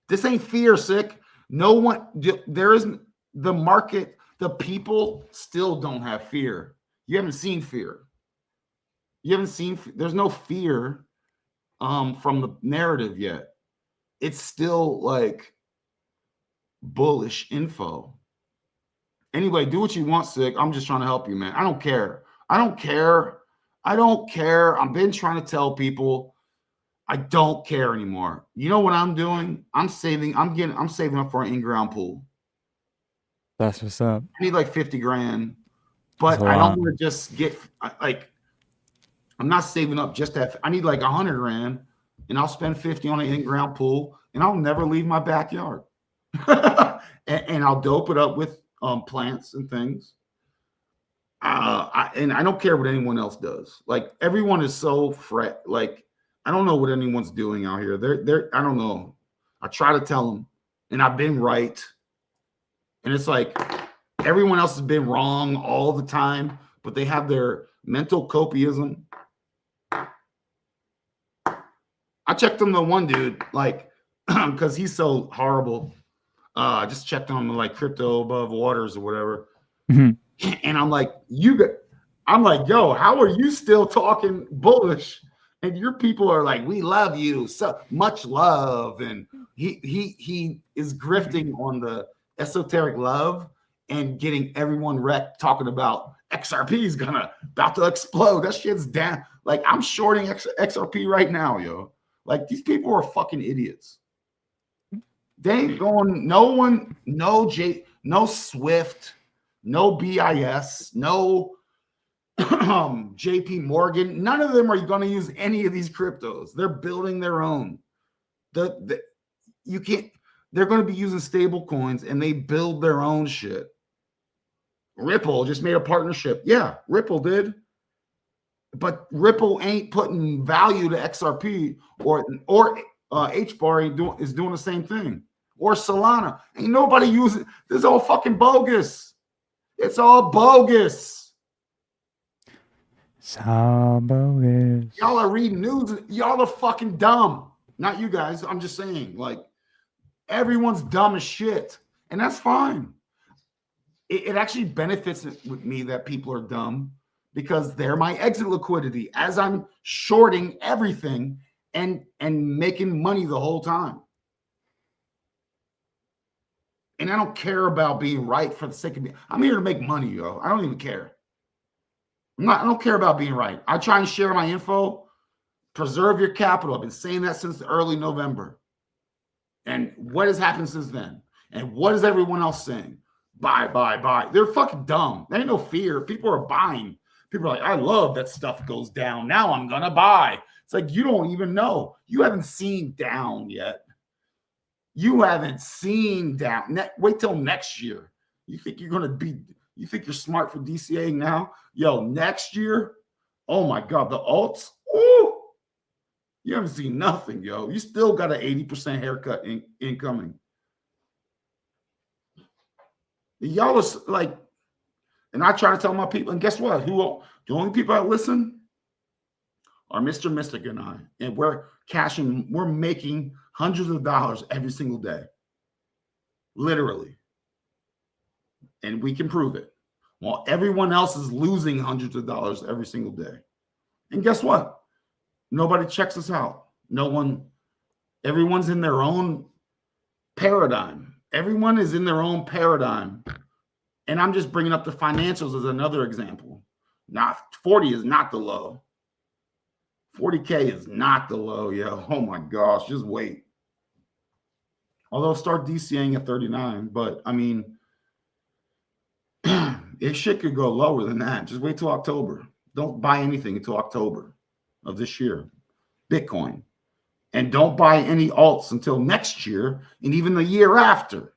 This ain't fear, sick. No one, there isn't the market. The people still don't have fear. You haven't seen fear. There's no fear from the narrative yet. It's still like bullish info. Anyway, do what you want, sick. I'm just trying to help you, man. I don't care. I've been trying to tell people I don't care anymore. You know what I'm doing? I'm saving up for an in-ground pool. That's what's up. I need like 50 grand, but I don't want to just get like, I'm not saving up just that. I need like 100 grand, and I'll spend 50 on an in-ground pool, and I'll never leave my backyard. and I'll dope it up with plants and things. and I don't care what anyone else does. Like everyone is so like I don't know what anyone's doing out here. They're I don't know. I try to tell them, and I've been right. And it's like everyone else has been wrong all the time, but they have their mental copiism. I checked on the one dude, like, because he's so horrible. I just checked on him like crypto above waters or whatever. Mm-hmm. And I'm like, I'm like, yo, how are you still talking bullish? And your people are like, we love you, so much love. And he is grifting on the esoteric love and getting everyone wrecked, talking about XRP is about to explode. That shit's down. Like I'm shorting XRP right now, yo. Like these people are fucking idiots. They ain't going, no Swift, no BIS, no JP Morgan. None of them are going to use any of these cryptos. They're building their own. You can't, they're going to be using stable coins and they build their own shit. Ripple just made a partnership. Yeah, Ripple did. But Ripple ain't putting value to XRP or HBAR is doing the same thing. Or Solana. Ain't nobody using this. Is all fucking bogus. It's all bogus. So bogus. Y'all are reading news. Y'all are fucking dumb. Not you guys. I'm just saying, like, everyone's dumb as shit. And that's fine. It actually benefits with me that people are dumb because they're my exit liquidity as I'm shorting everything and making money the whole time. And I don't care about being right for the sake of I'm here to make money, yo. I don't even care. I don't care about being right. I try and share my info. Preserve your capital. I've been saying that since early November. And what has happened since then? And what is everyone else saying? Buy. They're fucking dumb. There ain't no fear. People are buying. People are like, I love that stuff goes down. Now I'm going to buy. It's like, you don't even know. You haven't seen down yet. You haven't seen down. Wait till next year. You think you're you're smart for DCA now? Yo, next year, oh my God, the alts, ooh, you haven't seen nothing, yo. You still got an 80% haircut incoming. Y'all are like, and I try to tell my people, and guess what? The only people that listen are Mr. Mystic and I. And we're making hundreds of dollars every single day. Literally. And we can prove it. While everyone else is losing hundreds of dollars every single day. And guess what? Nobody checks us out. Everyone's in their own paradigm. Everyone is in their own paradigm. And I'm just bringing up the financials as another example. 40 is not the low. 40K is not the low, yo. Oh my gosh, just wait. Although start DCAing at 39, but I mean, if shit could go lower than that, just wait till October. Don't buy anything until October of this year. Bitcoin. And don't buy any alts until next year and even the year after.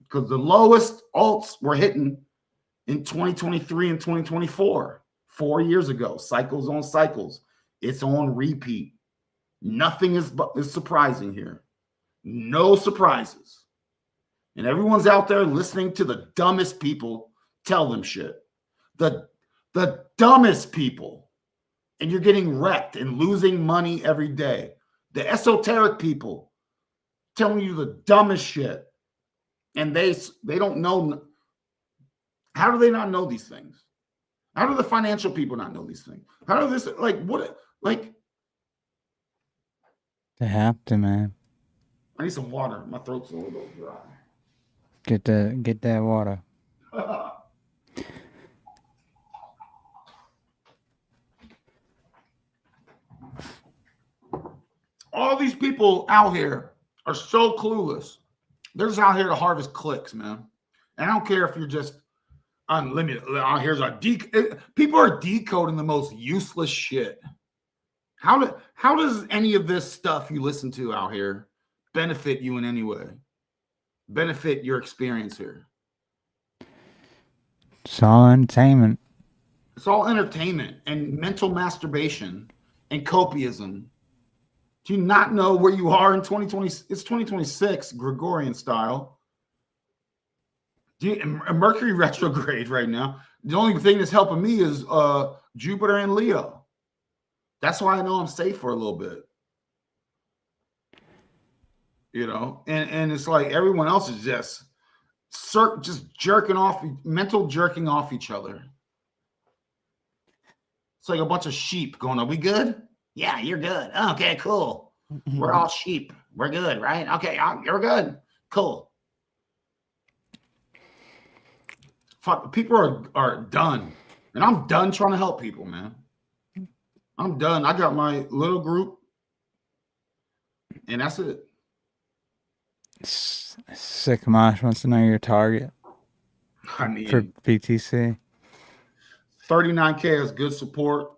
Because the lowest alts were hitting in 2023 and 2024, 4 years ago. Cycles on cycles. It's on repeat. Nothing is surprising here. No surprises. And everyone's out there listening to the dumbest people tell them shit. The dumbest people. And you're getting wrecked and losing money every day. The esoteric people telling you the dumbest shit. And they don't know. How do they not know these things? How do the financial people not know these things? How do this, They have to, man. I need some water. My throat's a little dry. Get that water. All these people out here are so clueless. They're just out here to harvest clicks, man. And I don't care if you're just unlimited. People are decoding the most useless shit. How does any of this stuff you listen to out here benefit you in any way? Benefit your experience here? It's all entertainment. It's all entertainment and mental masturbation and copiism. Do you not know where you are in 2020? It's 2026 Gregorian style. Mercury retrograde right now. The only thing that's helping me is Jupiter and Leo. That's why I know I'm safe for a little bit. You know, and it's like everyone else is just jerking off, mental jerking off each other. It's like a bunch of sheep going, are we good? Yeah, you're good. Okay, cool. We're all sheep. We're good, right? Okay, you're good. Cool. Fuck, people are done. And I'm done trying to help people, man. I'm done. I got my little group. And that's it. Sick Mosh wants to know your target. I mean, for PTC. 39K has good support.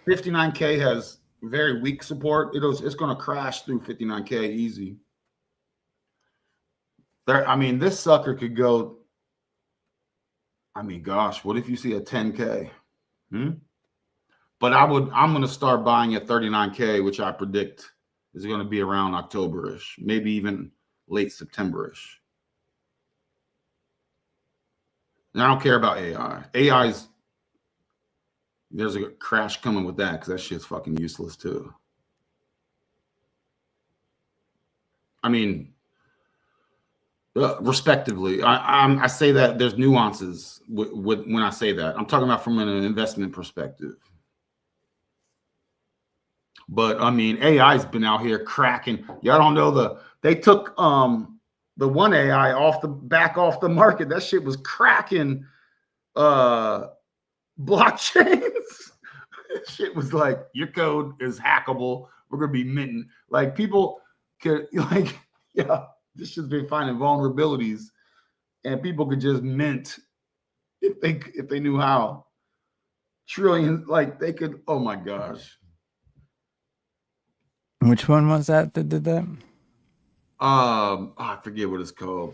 59K has very weak support. It's going to crash through 59K easy. I mean, this sucker could go. I mean, gosh, what if you see a 10K? But I'm going to start buying at 39K, which I predict is going to be around October-ish, maybe even late September-ish. And I don't care about AI. AI's, there's a crash coming with that because that shit's fucking useless too. I mean, respectively, I say that there's nuances with when I say that. I'm talking about from an investment perspective. But I mean, AI's been out here cracking. Y'all don't know they took the one AI off the market. That shit was cracking blockchains. Shit was like, your code is hackable. We're gonna be minting. Like people could this shit's been finding vulnerabilities, and people could just mint if they knew how. Trillions, like they could. Oh my gosh. Which one was that did that? I forget what it's called.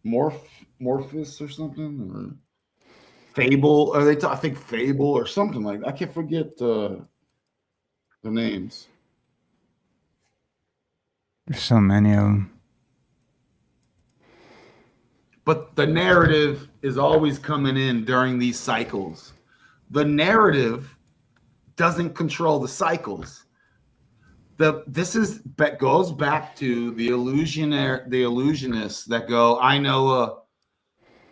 Morpheus or something, or Fable. Or I think Fable or something like that. I can't forget the names. There's so many of them. But the narrative is always coming in during these cycles. The narrative doesn't control the cycles. This goes back to the illusionists that go, I know a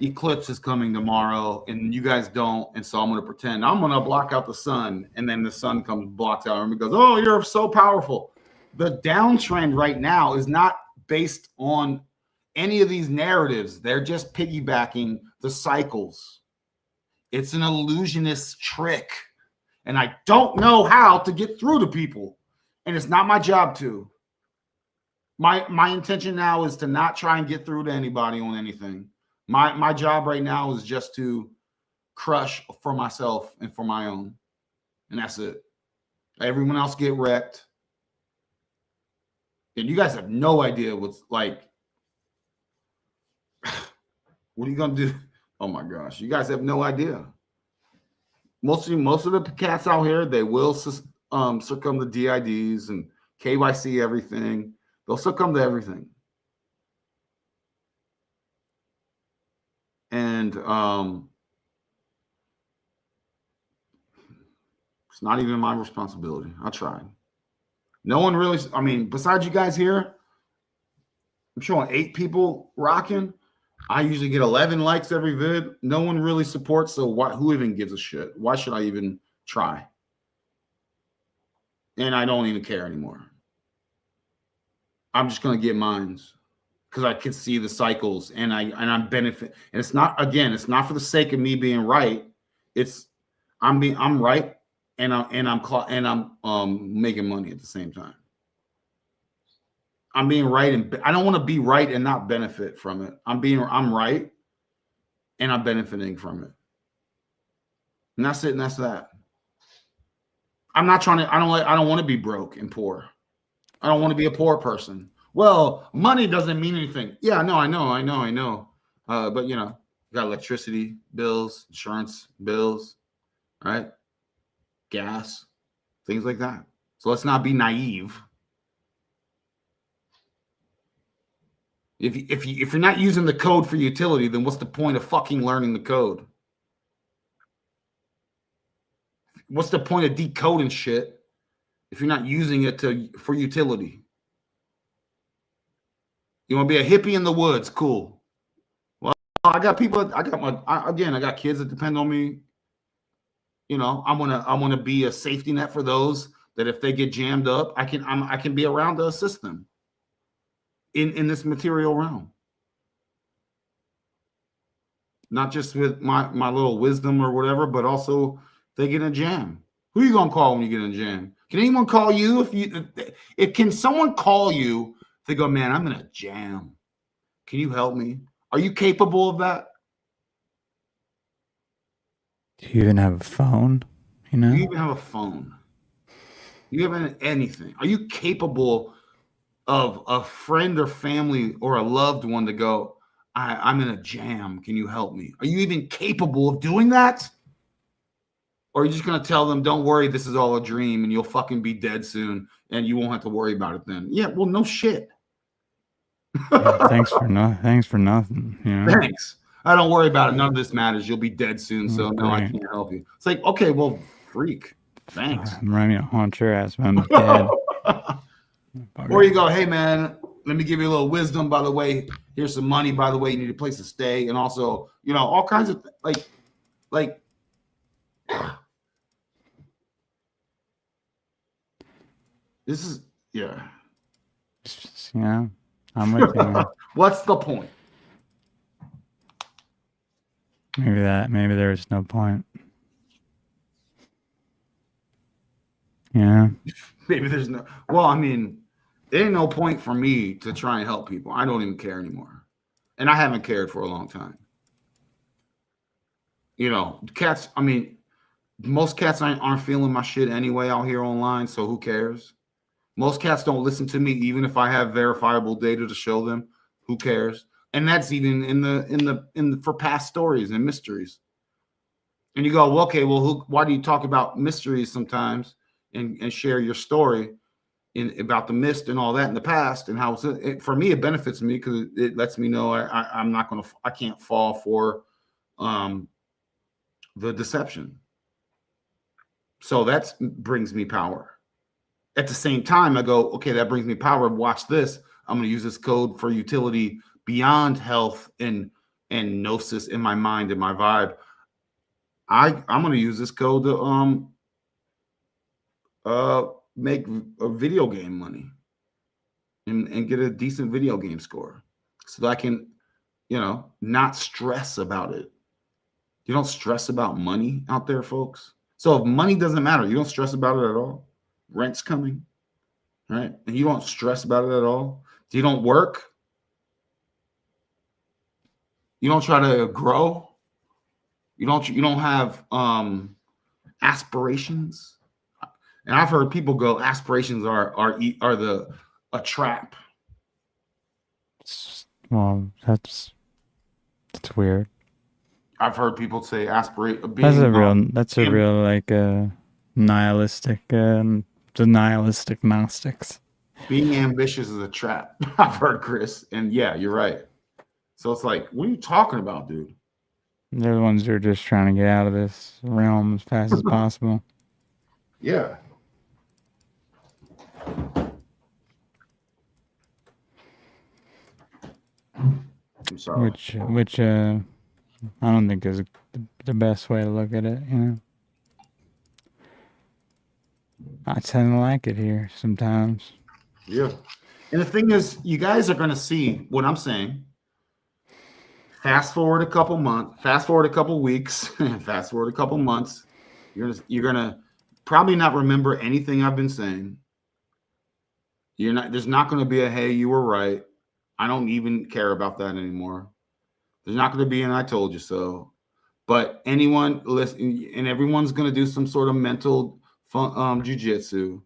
eclipse is coming tomorrow and you guys don't, and so I'm going to pretend I'm going to block out the sun, and then the sun comes blocked out and it goes, oh, you're so powerful. The downtrend right now is not based on any of these narratives. They're just piggybacking the cycles. It's an illusionist trick, and I don't know how to get through to people. And it's not my job to. My intention now is to not try and get through to anybody on anything. My job right now is just to crush for myself and for my own. And that's it. Everyone else get wrecked. And you guys have no idea what's like. What are you going to do? Oh my gosh. You guys have no idea. Most of the cats out here, they will succumb to DIDs and KYC everything. They'll succumb to everything. And it's not even my responsibility. I tried. No one really, I mean, besides you guys here, I'm showing 8 people rocking. I usually get 11 likes every vid. No one really supports, so who even gives a shit? Why should I even try? And I don't even care anymore. I'm just gonna get mines because I can see the cycles, and I'm benefit. And it's not for the sake of me being right. It's I'm right, and I'm making money at the same time. I'm being right, and I don't want to be right and not benefit from it. I'm right, and I'm benefiting from it. And that's it, and that's that. I'm not trying to, I don't want to be broke and poor. I don't want to be a poor person. Well, money doesn't mean anything. Yeah, no, I know. But you know, You got electricity bills, insurance bills, right? Gas, things like that. So let's not be naive. If you're not using the code for utility, then what's the point of fucking learning the code? What's the point of decoding shit if you're not using it for utility? You want to be a hippie in the woods? Cool. I got people. I got kids that depend on me. You know, I want to be a safety net for those that if they get jammed up, I can be around to assist them in this material realm. Not just with my little wisdom or whatever, but also if they get in a jam. Who are you gonna call when you get in a jam? Can anyone call you can someone call you if they go, man, I'm in a jam. Can you help me? Are you capable of that? Do you even have a phone? You know? Do you even have a phone? Do you have anything? Are you capable of a friend or family or a loved one to go, I'm in a jam. Can you help me? Are you even capable of doing that? Or are you just going to tell them, don't worry, this is all a dream and you'll fucking be dead soon and you won't have to worry about it then? Yeah, well, no shit. Yeah, thanks for nothing. You know? Thanks. I don't worry about it. None of this matters. You'll be dead soon. So no, I can't help you. It's like, okay, well, freak. Thanks. I'm ready to haunt your ass when I'm dead. Or you go, hey man, let me give you a little wisdom. By the way, here's some money. By the way, you need a place to stay, and also, you know, all kinds of like. This is yeah. Yeah, I'm with you. Man. What's the point? Maybe there's no point. Yeah. Maybe there's no. Well, I mean, there ain't no point for me to try and help people. I don't even care anymore, and I haven't cared for a long time. You know, cats. I mean, most cats aren't feeling my shit anyway out here online. So who cares? Most cats don't listen to me, even if I have verifiable data to show them. Who cares? And that's even in the for past stories and mysteries. And you go, well, okay, well, why do you talk about mysteries sometimes and share your story about the mist and all that in the past and how for me it benefits me because it lets me know I can't fall for the deception. So that brings me power. At the same time, I go, okay, that brings me power. Watch this. I'm going to use this code for utility beyond health and gnosis in my mind and my vibe. I'm going to use this code to make a video game money and get a decent video game score so that I can, you know, not stress about it. You don't stress about money out there, folks. So if money doesn't matter, you don't stress about it at all. Rent's coming, right? And you don't stress about it at all. You don't work. You don't try to grow. You don't have aspirations. And I've heard people go, aspirations are a trap. Well, that's weird. I've heard people say aspirate. That's a real like nihilistic the nihilistic Gnostics. Being ambitious is a trap. I've heard Chris, and yeah, you're right. So it's like, what are you talking about, dude? They're the ones who are just trying to get out of this realm as fast as possible. Yeah. I'm sorry. Which I don't think is the best way to look at it, you know. I tend to like it here sometimes. Yeah. And the thing is, you guys are going to see what I'm saying. Fast forward a couple months, fast forward a couple weeks, fast forward a couple months. You're gonna probably not remember anything I've been saying. There's not going to be a, hey, you were right. I don't even care about that anymore. There's not going to be an I told you so. But anyone listen, and everyone's going to do some sort of mental jujitsu.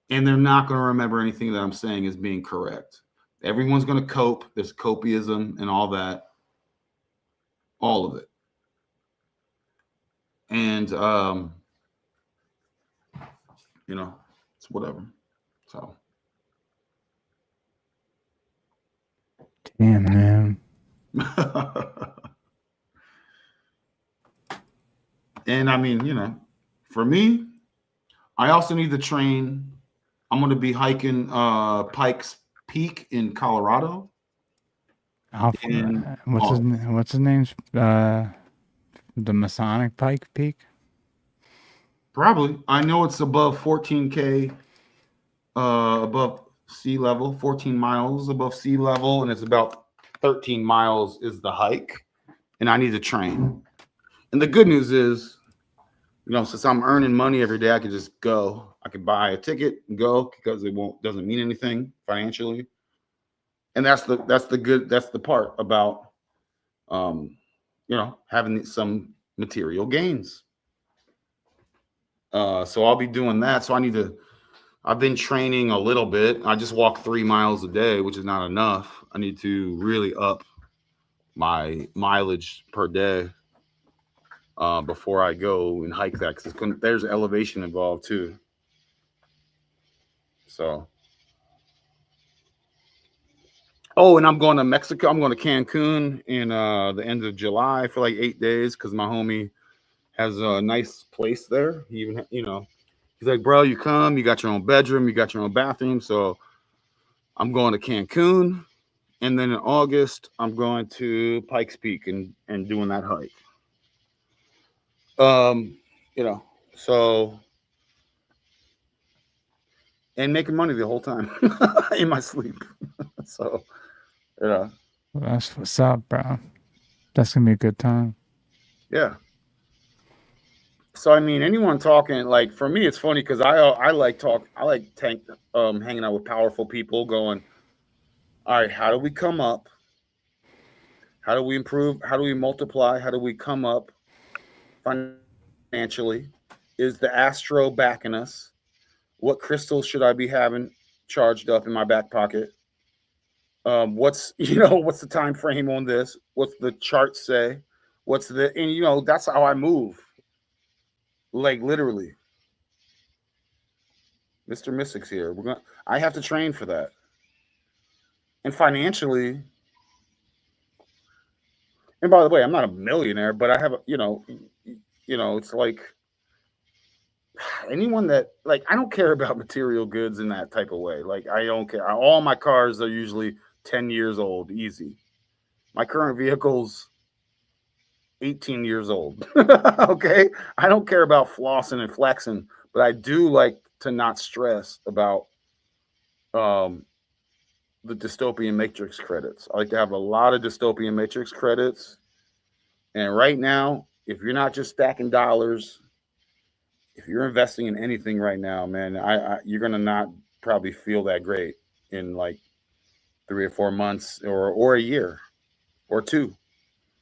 And they're not going to remember anything that I'm saying as being correct. Everyone's going to cope. There's copiism and all that. all of it. And you know, it's whatever. So Damn, man. And I mean, you know, for me, I also need to train. I'm going to be hiking Pikes Peak in Colorado. And, What's his name? The Masonic Pike Peak. Probably. I know it's above 14K, above sea level, 14 miles above sea level, and it's about 13 miles is the hike. And I need to train. And the good news is, you know, since I'm earning money every day, I can just go. I can buy a ticket and go because it doesn't mean anything financially. And that's the part about you know, having some material gains. So I'll be doing that. So I've been training a little bit. I just walk 3 miles a day, which is not enough. I need to really up my mileage per day before I go and hike that, because there's elevation involved too. So, oh, and I'm going to Mexico. I'm going to Cancun in the end of July for like 8 days because my homie has a nice place there. He even, you know, he's like, bro, you come, you got your own bedroom, you got your own bathroom. So I'm going to Cancun. And then in August, I'm going to Pikes Peak and doing that hike. You know, so, and making money the whole time in my sleep. So, yeah. Well, that's what's up, bro. That's gonna be a good time. Yeah. So I mean, anyone talking, like, for me, it's funny because I like hanging out with powerful people, going, all right, how do we come up? How do we improve? How do we multiply? How do we come up financially? Is the Astro backing us? What crystals should I be having charged up in my back pocket? What's the time frame on this? What's the chart say? And you know, that's how I move. Like, literally. Mr. Mystic's here. I have to train for that. And financially, and by the way, I'm not a millionaire, but I have it's like anyone that, like, I don't care about material goods in that type of way. Like, I don't care. All my cars are usually 10 years old, easy. My current vehicle's 18 years old. Okay. I don't care about flossing and flexing, but I do like to not stress about the dystopian matrix credits. I like to have a lot of dystopian matrix credits. And right now, if you're not just stacking dollars, if you're investing in anything right now, man, you're gonna not probably feel that great in like 3 or 4 months or a year or 2.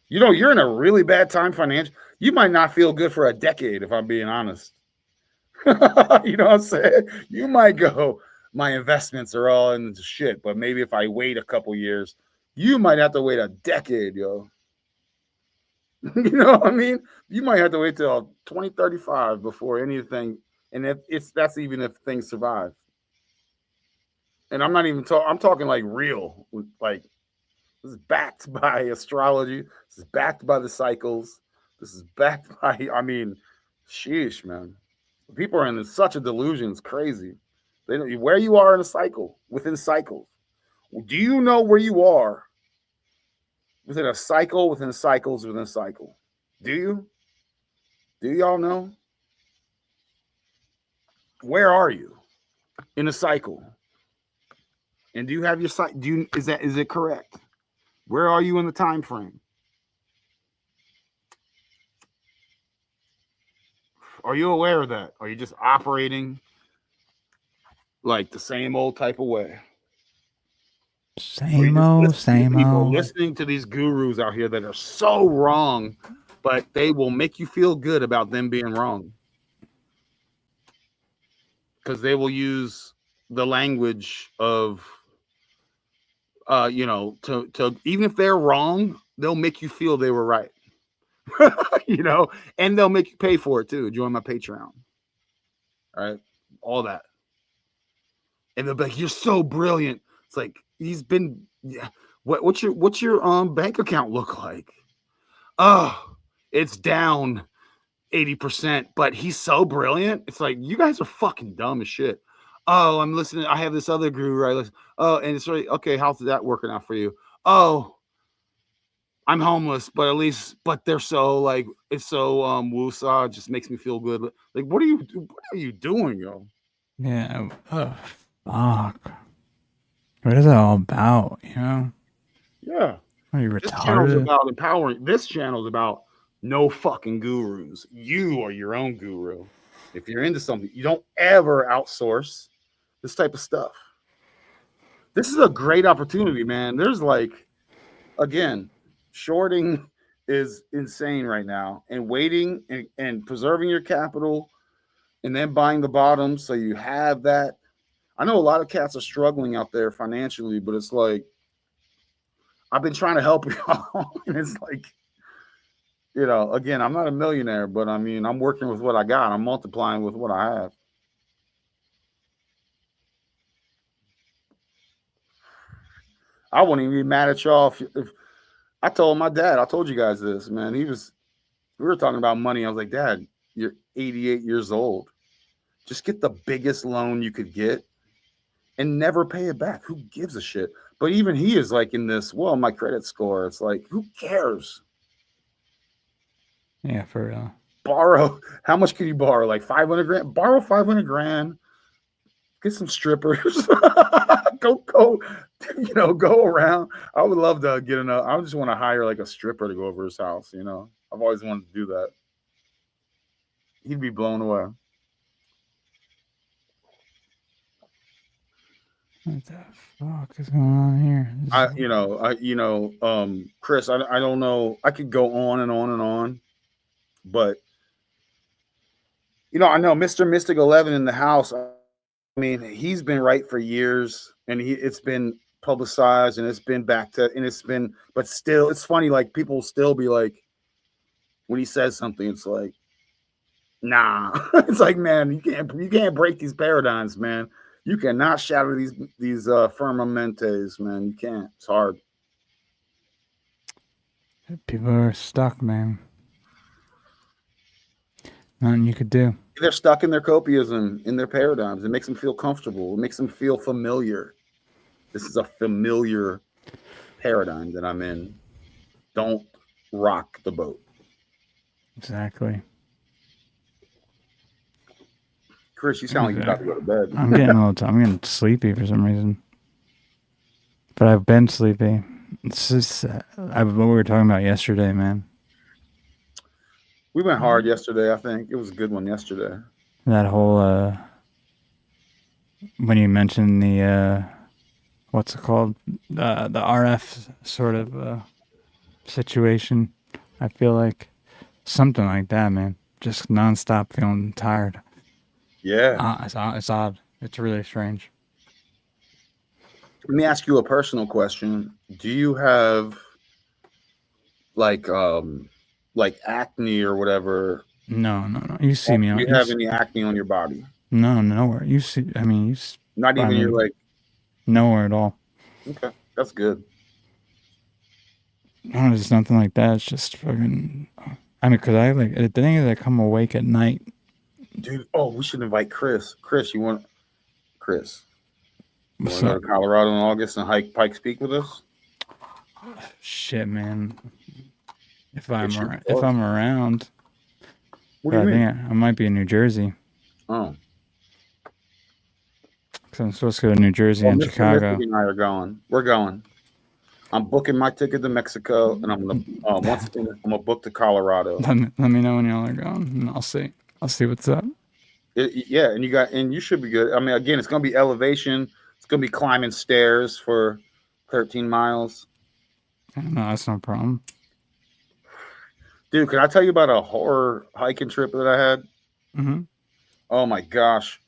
You know, you're in a really bad time financially. You might not feel good for a decade, if I'm being honest. You know what I'm saying? You might go, my investments are all in shit, but maybe if I wait a couple years, you might have to wait a decade, yo. You know what I mean? You might have to wait till 2035 before anything, and that's even if things survive. And I'm not even I'm talking like real, like, this is backed by astrology. This is backed by the cycles. This is backed by, I mean, sheesh, man. People are in such a delusion. It's crazy. They know where you are in a cycle, within cycles. Do you know where you are within a cycle, within cycles, within a cycle? Do you? Do y'all know? Where are you in a cycle? And do you have your cycle? Is it correct? Where are you in the time frame? Are you aware of that? Are you just operating like the same old type of way? Same old. Listening to these gurus out here that are so wrong, but they will make you feel good about them being wrong. Because they will use the language of, to even if they're wrong, they'll make you feel they were right. You know, and they'll make you pay for it too. Join my Patreon. All right, all that, and they'll be like, "You're so brilliant." It's like he's been. Yeah. What's your bank account look like? Oh, it's down 80%, but he's so brilliant. It's like, you guys are fucking dumb as shit. Oh, I'm listening. I have this other guru I listen. Oh, and it's really okay. How's that working out for you? Oh, I'm homeless, but but they're so like, it's so woosah, it just makes me feel good. Like, what are you doing, yo? Yeah. Oh, fuck. What is that all about? You know? Yeah. Are you This channel's retarded? about empowering. This channel's about no fucking gurus. You are your own guru. If you're into something, you don't ever outsource this type of stuff. This is a great opportunity, man. There's like, again, shorting is insane right now, and waiting and preserving your capital and then buying the bottom so you have that. I know a lot of cats are struggling out there financially, but it's like, I've been trying to help you all, and it's like, you know, again, I'm not a millionaire, but I mean, I'm working with what I got. I'm multiplying with what I have. I wouldn't even be mad at y'all if I told my dad, I told you guys this, man. We were talking about money. I was like, Dad, you're 88 years old. Just get the biggest loan you could get and never pay it back. Who gives a shit? But even he is like in this, well, my credit score. It's like, who cares? Yeah, for real. Borrow. How much can you borrow? Like 500 grand? Borrow 500 grand. Get some strippers. go, you know, go around. I would love to get I just want to hire like a stripper to go over his house, you know. I've always wanted to do that. He'd be blown away. What the fuck is going on here? Chris, I don't know. I could go on and on and on, but you know, I know Mr. Mystic 11 in the house. I mean, he's been right for years, and it's been publicized, and it's been but still, it's funny. Like, people will still be like, when he says something, it's like, nah. It's like, man, you can't break these paradigms, man. You cannot shatter these firmamentes, man. You can't. It's hard. People are stuck, man. Nothing you could do. They're stuck in their copiism, in their paradigms. It makes them feel comfortable. It makes them feel familiar. This is a familiar paradigm that I'm in. Don't rock the boat. Exactly. Chris, you sound like you're about to go to bed. I'm getting sleepy for some reason. But I've been sleepy. It's just what we were talking about yesterday, man. We went hard yesterday, I think. It was a good one yesterday. That whole when you mentioned the what's it called? The RF sort of situation. I feel like something like that, man. Just nonstop feeling tired. Yeah. It's odd. It's really strange. Let me ask you a personal question. Do you have like acne or whatever? No. You see me. Do you have any acne on your body? No, nowhere. You see, I mean, not even you're like nowhere at all. Okay, that's good. No, there's nothing like that. It's just fucking. I mean, because the thing is, I come awake at night. Dude, we should invite Chris. Chris, you want to go to Colorado in August and hike Pikes Peak with us? Shit, man. If I'm around, what do you mean? I might be in New Jersey. Oh, because I'm supposed to go to New Jersey and Chicago. Mr. and I are going. We're going. I'm booking my ticket to Mexico, and I'm gonna book to Colorado. Let me know when y'all are going, and I'll see what's up. Yeah, and you should be good. I mean, again, it's gonna be elevation. It's gonna be climbing stairs for 13 miles. No, that's no problem. Dude, can I tell you about a horror hiking trip that I had? Mm-hmm. Oh my gosh.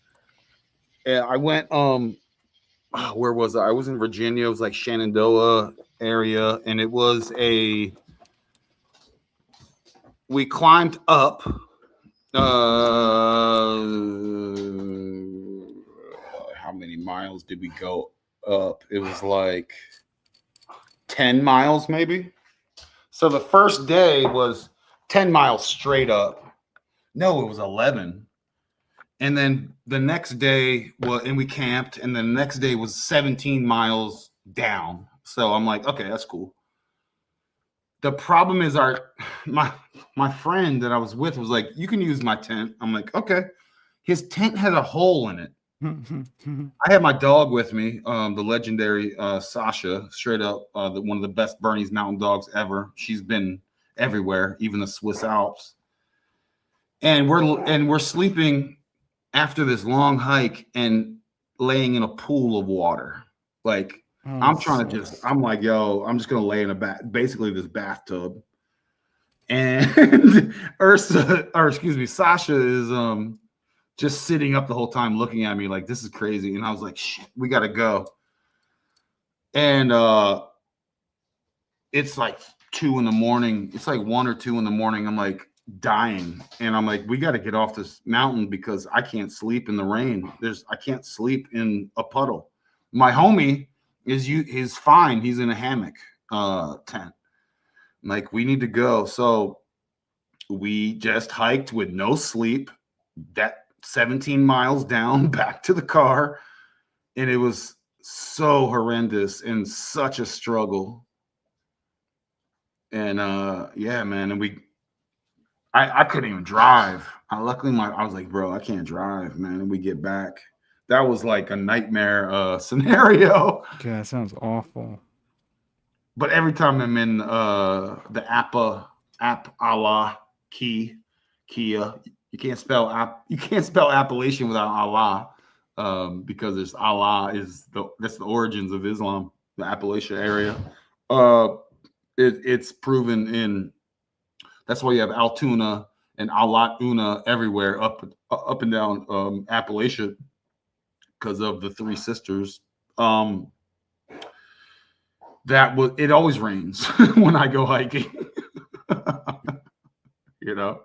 And I went, where was I? I was in Virginia. It was like Shenandoah area. And it was we climbed up. How many miles did we go up? It was like 10 miles, maybe. So the first day was 10 miles straight up. No, it was 11. And then the next day, and we camped, and the next day was 17 miles down. So I'm like, okay, that's cool. The problem is my friend that I was with was like, you can use my tent. I'm like, okay. His tent has a hole in it. I had my dog with me, the legendary Sasha, straight up, one of the best Bernese mountain dogs ever. She's been everywhere, even the Swiss Alps. And we're sleeping after this long hike and laying in a pool of water. Like, I'm trying to I'm like, yo, I'm just gonna lay in basically this bathtub. And Sasha is just sitting up the whole time looking at me like, this is crazy. And I was like, shit, we gotta go. And it's like 2 a.m. It's like 1 or 2 a.m. I'm like dying. And I'm like, we got to get off this mountain because I can't sleep in the rain. I can't sleep in a puddle. My homie is fine. He's in a hammock tent. I'm like, we need to go. So we just hiked with no sleep, that 17 miles down back to the car. And it was so horrendous and such a struggle. And yeah, man. And I couldn't even drive. Luckily, I was like, bro, I can't drive, man. And we get back. That was like a nightmare scenario. Yeah, that sounds awful. But every time I'm in the ARRR Kia, you can't spell Appalachian without Allah, because there's Allah that's the origins of Islam, the Appalachia area. It's proven in. That's why you have Altoona and Alatuna everywhere up and down Appalachia because of the three sisters. It always rains when I go hiking. You know?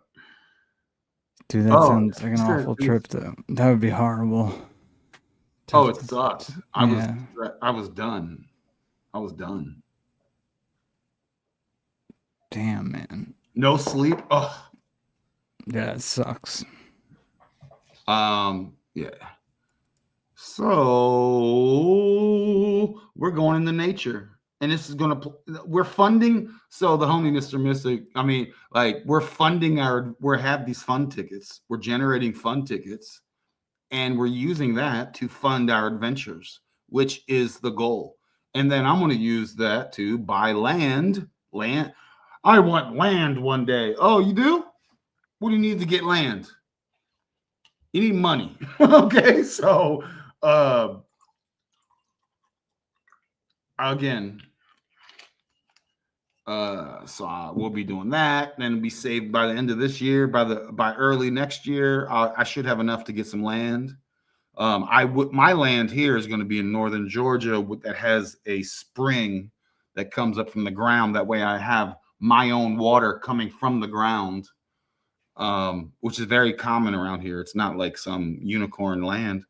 Dude, that sounds like an awful trip though. That would be horrible. Oh, it sucked. I was done. I was done. Damn, man. No sleep. Oh. Yeah, it sucks. Yeah. So we're going into nature. And this is going to, we're funding. So the homie Mr. Mystic, I mean, like we're funding we have these fun tickets. We're generating fun tickets and we're using that to fund our adventures, which is the goal. And then I'm going to use that to buy land. I want land one day. Oh, you do? What do you need to get land? You need money. Okay. So, again, so we'll be doing that. Then it'll be saved by the end of this year. By early next year, I should have enough to get some land. My land here is going to be in northern Georgia that has a spring that comes up from the ground. That way, I have my own water coming from the ground, which is very common around here. It's not like some unicorn land.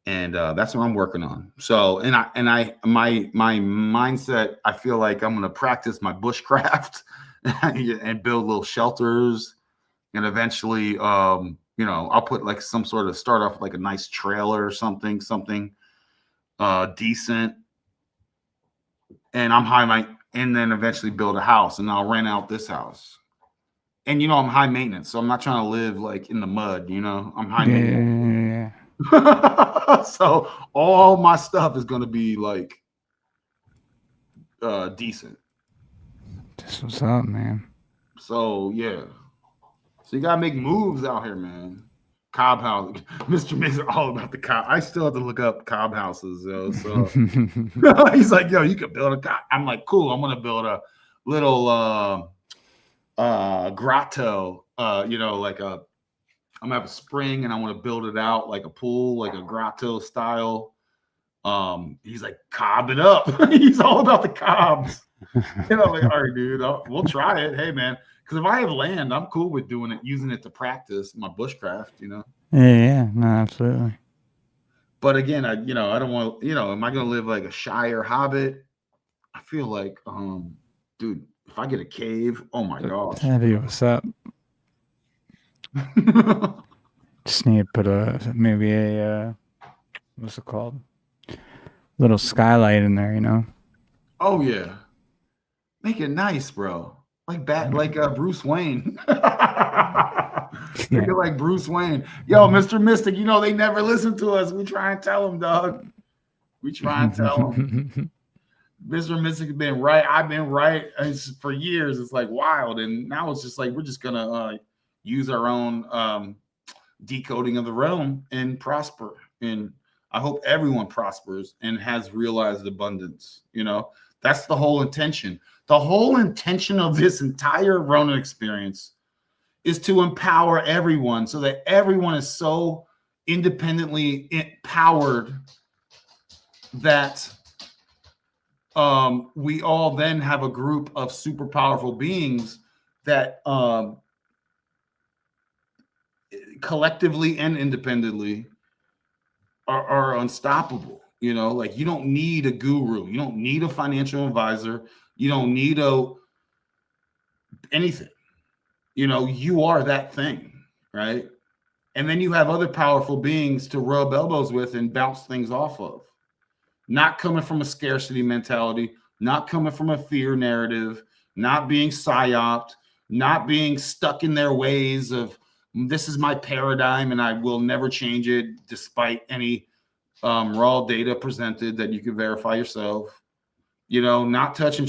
And that's what I'm working on. So, my mindset, I feel like I'm going to practice my bushcraft and build little shelters. And eventually, I'll put like some sort of start off with like a nice trailer or something decent. And and then eventually build a house and I'll rent out this house. And, I'm high maintenance. So I'm not trying to live like in the mud, I'm high maintenance. Yeah. So all my stuff is going to be like decent. That's what's up, man. So yeah, so you gotta make moves out here, man. Cob house. Mr. Mix are all about the cob. I still have to look up cob houses, yo. So he's like, yo, you could build a cob. I'm like, cool. I'm gonna build a little grotto. I'm gonna have a spring and I want to build it out like a pool, like a grotto style. He's like, cob it up. He's all about the cobs. And I'm like, all right, dude, we'll try it. Hey, man, because if I have land, I'm cool with doing it, using it to practice my bushcraft, you know. Yeah, no, absolutely. But again, I don't want, am I going to live like a Shire hobbit? I feel like, dude, if I get a cave, oh my gosh. That'd be what's up. Just need to put maybe a what's it called? Little skylight in there, you know. Oh yeah, make it nice, bro. Like Bruce Wayne. Make it like Bruce Wayne. Yo, Mr. Mystic, they never listen to us. We try and tell them, dog. We try and tell them. Mr. Mystic has been right. I've been right for years. It's like wild, and now it's just like we're just gonna use our own decoding of the realm and prosper. And I hope everyone prospers and has realized abundance. That's the whole intention. The whole intention of this entire Ronin experience is to empower everyone so that everyone is so independently empowered that we all then have a group of super powerful beings that collectively and independently are unstoppable. Like you don't need a guru, you don't need a financial advisor, you don't need anything. You are that thing, right? And then you have other powerful beings to rub elbows with and bounce things off of. Not coming from a scarcity mentality, not coming from a fear narrative, not being psyoped, not being stuck in their ways of this is my paradigm and I will never change it despite any raw data presented that you can verify yourself. Not touching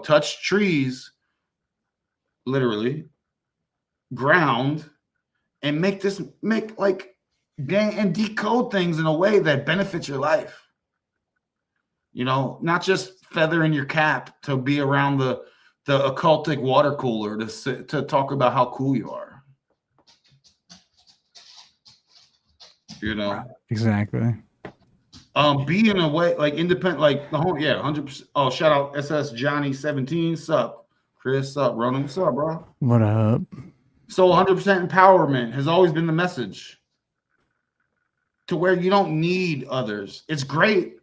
touch trees, literally, ground, and and decode things in a way that benefits your life. Not just feather in your cap to be around the occultic water cooler to talk about how cool you are. Exactly. Be in a way like independent, like the whole 100%. Oh, shout out SS Johnny 17. Sup, Chris? Sup, Ronin? What's up, bro? What up? So 100% empowerment has always been the message. To where you don't need others. It's great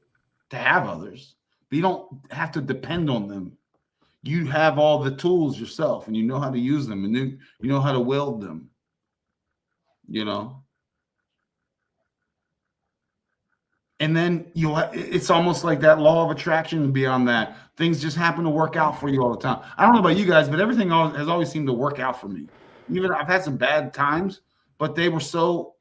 to have others, but you don't have to depend on them. You have all the tools yourself, and you know how to use them, and you know how to wield them. And then it's almost like that law of attraction. Beyond that, things just happen to work out for you all the time. I don't know about you guys, but everything has always seemed to work out for me. Even I've had some bad times, but they were so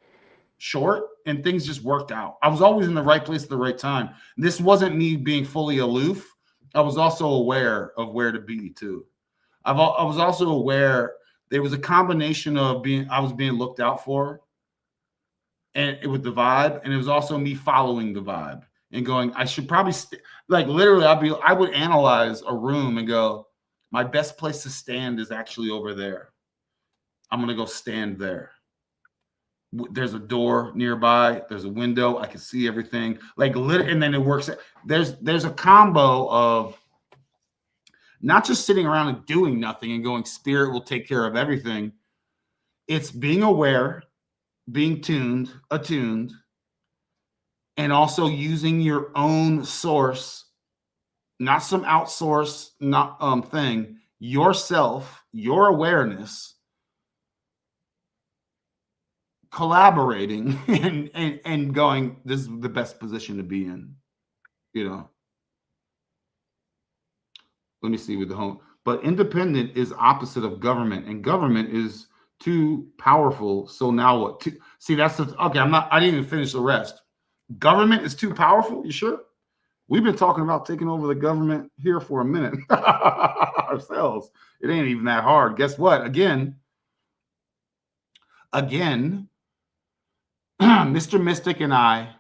short and things just worked out. I was always in the right place at the right time. This wasn't me being fully aloof. I was also aware of where to be too. I was also aware there was a combination of I was being looked out for, and with the vibe, and it was also me following the vibe and going, I should probably literally I would analyze a room and go, my best place to stand is actually over there. I'm gonna go stand there. There's a door nearby. There's a window. I can see everything. And then it works. There's a combo of not just sitting around and doing nothing and going, spirit will take care of everything. It's being aware, being attuned, and also using your own source, not some outsource, thing, yourself, your awareness, collaborating and going, this is the best position to be in. Let me see with the home. But independent is opposite of government, and government is too powerful. So now what? See, that's okay. I didn't even finish the rest. Government is too powerful. You sure? We've been talking about taking over the government here for a minute ourselves. It ain't even that hard. Guess what? Again, Mr. Mystic and I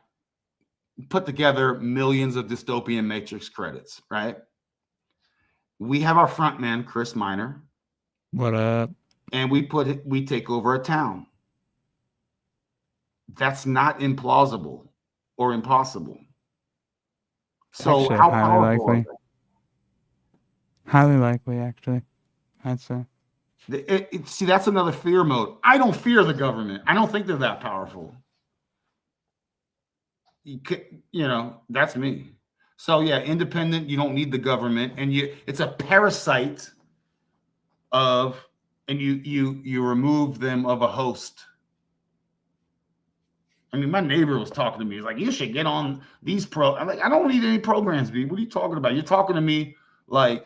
put together millions of dystopian matrix credits, right? We have our front man, Chris Miner. What up? And we take over a town. That's not implausible or impossible. So Actually, how highly powerful likely. is that? Highly likely, actually. I'd say. See, that's another fear mode. I don't fear the government. I don't think they're that powerful. That's me. So yeah, independent. You don't need the government, and it's a parasite of, and you remove them of a host. I mean, my neighbor was talking to me. He's like, you should get on these I'm like, I don't need any programs, B. What are you talking about? You're talking to me like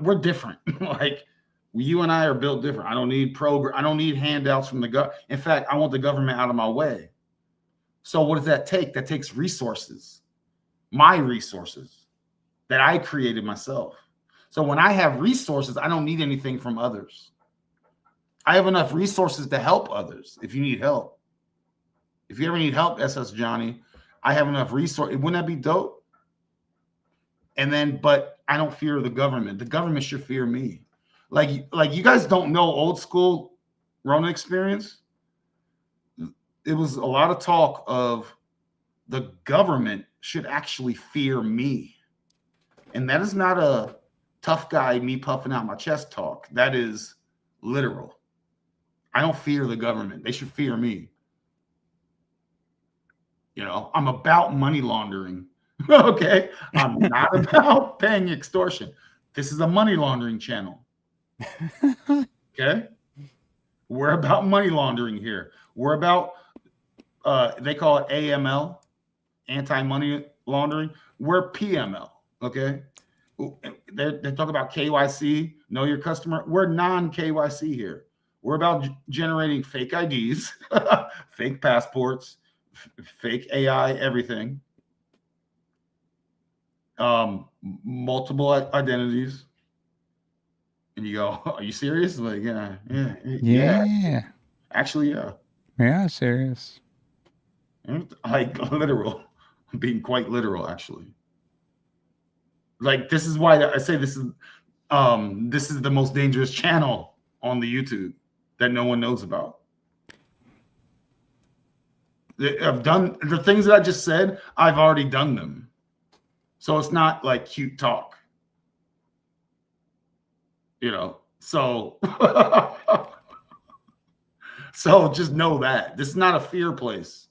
we're different. Like you and I are built different. I don't need I don't need handouts from the government. In fact, I want the government out of my way. So what does that take? That takes resources, my resources that I created myself. So when I have resources, I don't need anything from others. I have enough resources to help others if you need help. If you ever need help, SS Johnny, I have enough resources. Wouldn't that be dope? And then, but I don't fear the government. The government should fear me. Like you guys don't know old school Ronin experience. It was a lot of talk of the government should actually fear me. And that is not a tough guy, me puffing out my chest talk. That is literal. I don't fear the government. They should fear me. I'm about money laundering. Okay. I'm not about paying extortion. This is a money laundering channel. Okay. We're about money laundering here. We're about, they call it AML, anti-money laundering. We're PML. Okay. They talk about KYC, know your customer. We're non-KYC here. We're about generating fake IDs, fake passports, fake AI, everything. Multiple identities. And you go, are you serious? Like, yeah. Actually, yeah. Yeah, serious. Like literal. I'm being quite literal, actually. Like, this is why I say this is the most dangerous channel on the YouTube that no one knows about. I've done the things that I just said. I've already done them. So it's not like cute talk. So so just know that this is not a fear place.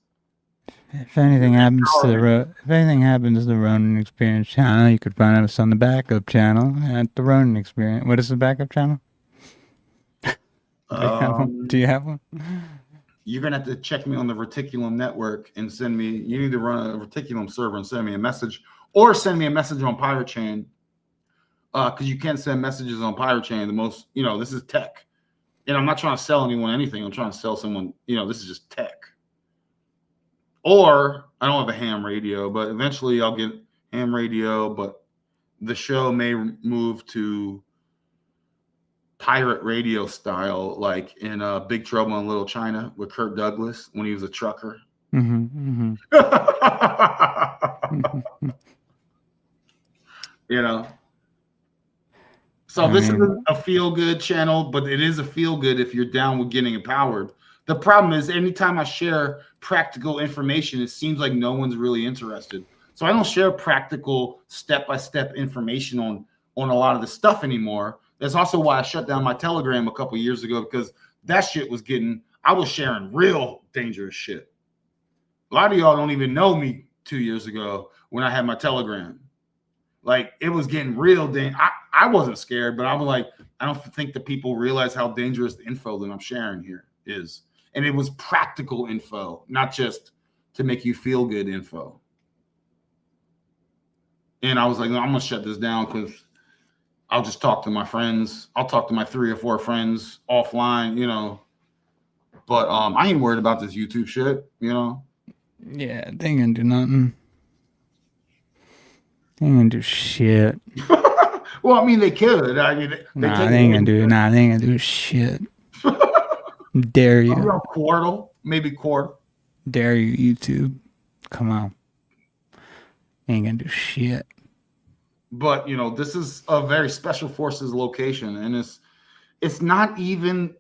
If anything happens to the Ronin Experience channel, you could find us on the backup channel at the Ronin Experience. What is the backup channel? Do you have one? You're gonna have to check me on the Reticulum network and send me. You need to run a Reticulum server and send me a message, or send me a message on Pirate Chain. Because you can send messages on Pirate Chain. This is tech. And I'm not trying to sell anyone anything. I'm trying to sell someone, this is just tech. Or I don't have a ham radio, but eventually I'll get ham radio. But the show may move to pirate radio style, like in Big Trouble in Little China with Kirk Douglas when he was a trucker. Mm-hmm, So this isn't a feel-good channel, but it is a feel-good if you're down with getting empowered. The problem is anytime I share practical information, it seems like no one's really interested. So I don't share practical step-by-step information on a lot of the stuff anymore. That's also why I shut down my Telegram a couple years ago, because that shit was I was sharing real dangerous shit. A lot of y'all don't even know me 2 years ago when I had my Telegram. Like, it was getting real dangerous. I wasn't scared, but I was like, I don't think that people realize how dangerous the info that I'm sharing here is. And it was practical info, not just to make you feel good info. And I was like, no, I'm going to shut this down because I'll just talk to my friends. I'll talk to my 3 or 4 friends offline, But I ain't worried about this YouTube shit, Yeah, they ain't gonna do nothing. They ain't gonna do shit. Well, I mean, they could. I mean, they ain't gonna do shit. Dare you? Maybe Quartal. Dare you, YouTube? Come on. Ain't gonna do shit. But this is a very special forces location, and it's not even.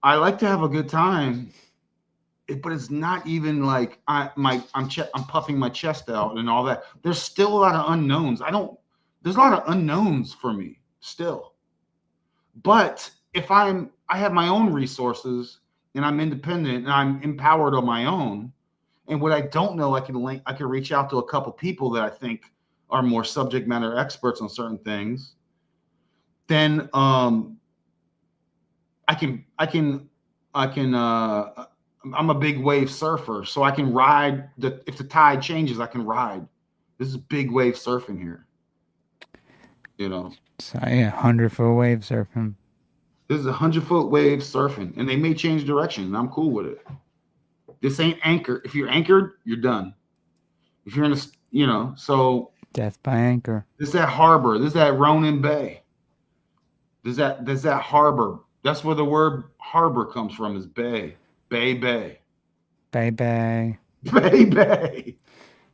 I like to have a good time, but it's not even like I'm puffing my chest out and all that. There's still a lot of unknowns. There's a lot of unknowns for me. still. But if I have my own resources and I'm independent and I'm empowered on my own, and what I don't know, I can reach out to a couple people that I think are more subject matter experts on certain things. Then I'm a big wave surfer, so I can ride if the tide changes, I can ride. This is big wave surfing here. You know. So yeah, 100-foot wave surfing. This is 100-foot wave surfing, and they may change direction, and I'm cool with it. This ain't anchor. If you're anchored, you're done. If you're in a, so Death by anchor. This is that harbor. This is that Ronin Bay. There's that harbor. That's where the word harbor comes from, is bay. Bay. Bay. Bay.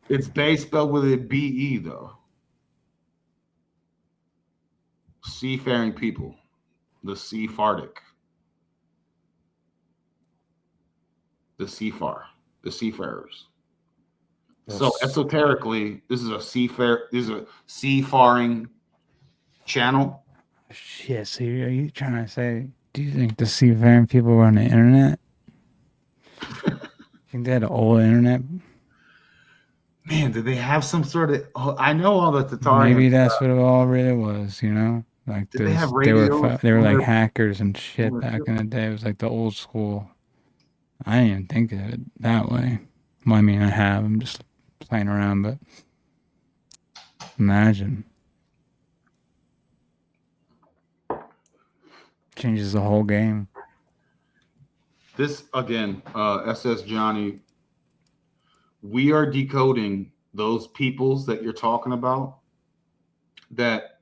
It's bay spelled with a B-E, though. Seafaring people. The Sephardic. The seafarers. Yes. So esoterically, this is a seafaring channel. Shit, so are you trying to say, do you think the seafaring people were on the internet? Think they had an old internet? Man, did they have some sort of? I know all the Tatarians. Maybe that's what it all really was, you know. Like did they have radio? They were like hackers and shit back in the day. It was like the old school. I didn't even think of it that way. Well, I mean, I have. I'm just playing around, but imagine. Changes the whole game. This, again, SS Johnny, we are decoding those peoples that you're talking about that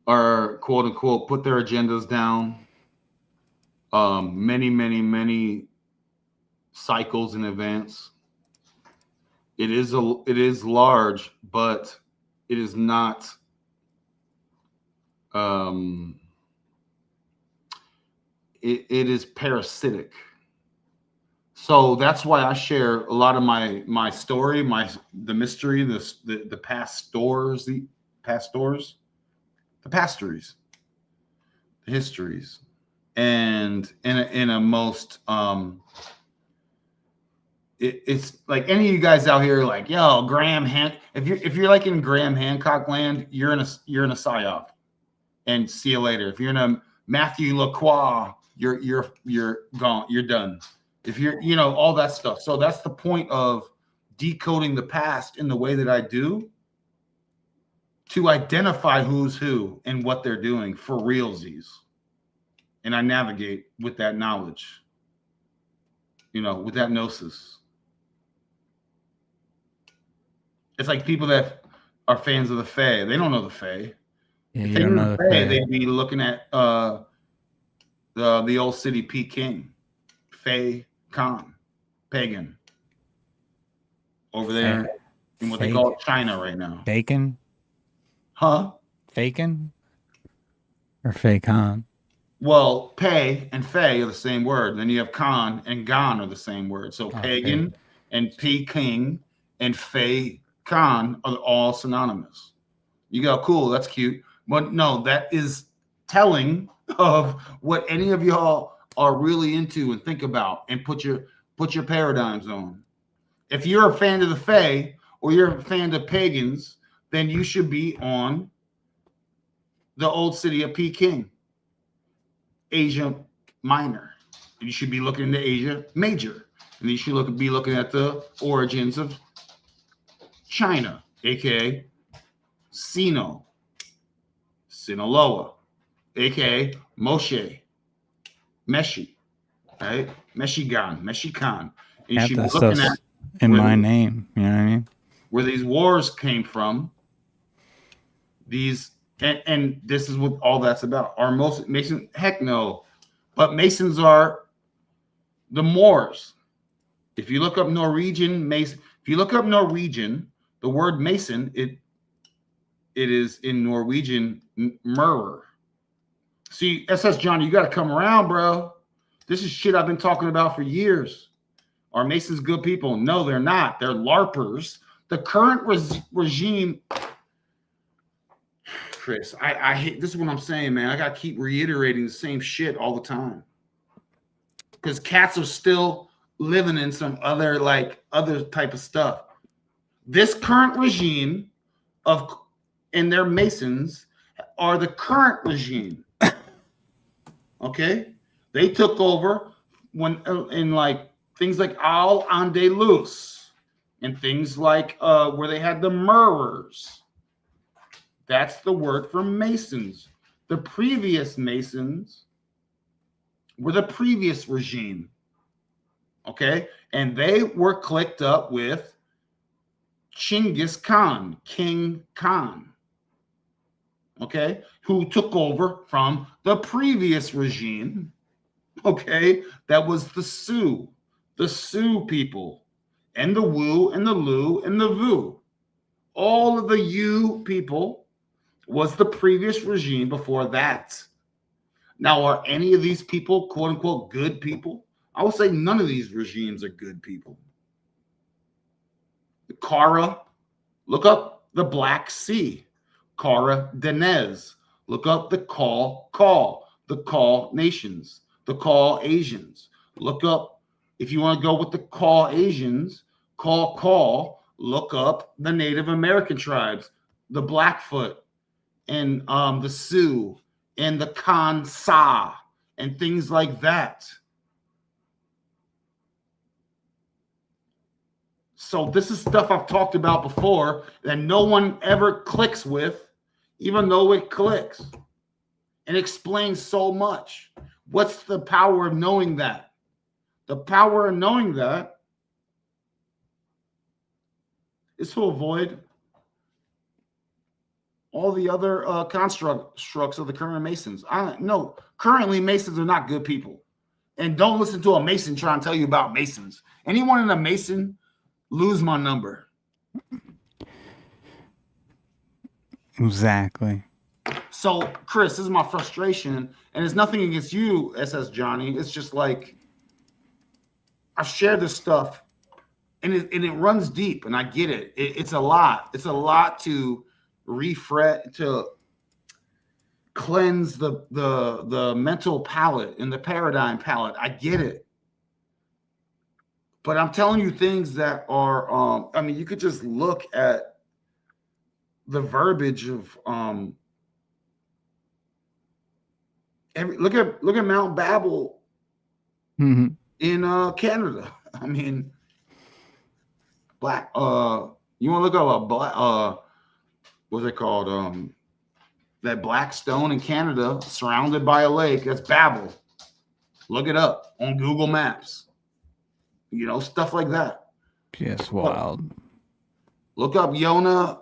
are, quote unquote, put their agendas down many cycles in advance. It is large, but it is not it is parasitic. So that's why I share a lot of my story, the mystery, the pastors, the pastories, the histories, and in a most it's like any of you guys out here, like, yo, if you're like in Graham Hancock land, you're in a psyop, and see you later. If you're in a Matthew Lacroix, you're gone, you're done. If you're, all that stuff. So that's the point of decoding the past in the way that I do, to identify who's who and what they're doing for realsies. And I navigate with that knowledge, with that gnosis. It's like people that are fans of the Fae. They don't know the Fae. Yeah, if you they don't knew know the the Fae, Fae. they'd be looking at the old city Peking, Fae Khan, pagan, over there in what they call China right now. Bacon? Huh? Fakin? Or Fakan? Well, Pei and Fae are the same word. Then you have Khan and Gan are the same word. So pagan and Peking and Fae Khan are all synonymous. You go, cool, that's cute. But no, that is telling of what any of y'all are really into and think about and put your paradigms on. If you're a fan of the Fae or you're a fan of pagans, then you should be on the old city of Peking, Asia Minor. You should be looking into Asia Major. And you should be looking at the origins of China, aka Sino, Sinaloa, aka Moshe, Meshi, right? Meshigan, Meshikan. You should be looking at in my name, you know what I mean? Where these wars came from. These and this is what all that's about. Are most Masons? Heck no, but Masons are the Moors. If you look up Norwegian Mason, the word Mason, it is in Norwegian Murr. See, SS Johnny, you got to come around, bro. This is shit I've been talking about for years. Are Masons good people? No, they're not. They're LARPers. The current regime, Chris. I hate this is what I'm saying, man. I gotta keep reiterating the same shit all the time. Because cats are still living in some other type of stuff. This current regime and their Masons are the current regime. Okay? They took over when in like things like Al Andalus and things like where they had the murderers. That's the word for Masons. The previous Masons were the previous regime. Okay? And they were clicked up with Chinggis Khan, King Khan. Okay? Who took over from the previous regime. Okay? That was the Sioux people, and the Wu, and the Lu, and the Vu. All of the Yu people was the previous regime before that. Now, are any of these people, quote unquote, good people? I would say none of these regimes are good people. The Kara, look up the Black Sea. Kara Denez. Look up the Call, the Call Nations, the Call Asians. Look up, if you want to go with the Call Asians, Call, look up the Native American tribes, the Blackfoot, and the Sioux, and the Kansa, and things like that. So this is stuff I've talked about before that no one ever clicks with, even though it clicks and explains so much. What's the power of knowing that? The power of knowing that is to avoid all the other constructs of the current Masons. No, currently Masons are not good people. And don't listen to a Mason trying to tell you about Masons. Anyone in a Mason, lose my number. Exactly. So, Chris, this is my frustration, and it's nothing against you, SS Johnny. It's just like I've shared this stuff, and it runs deep, and I get it. It's a lot. It's a lot to refresh, to cleanse the mental palette and the paradigm palette. I get it. But I'm telling you things that are, I mean, you could just look at the verbiage of, look at Mount Babel in Canada. I mean, black. You want to look up a black? What's it called? That black stone in Canada, surrounded by a lake. That's Babel. Look it up on Google Maps. You know, stuff like that. Just wild. Look up Yona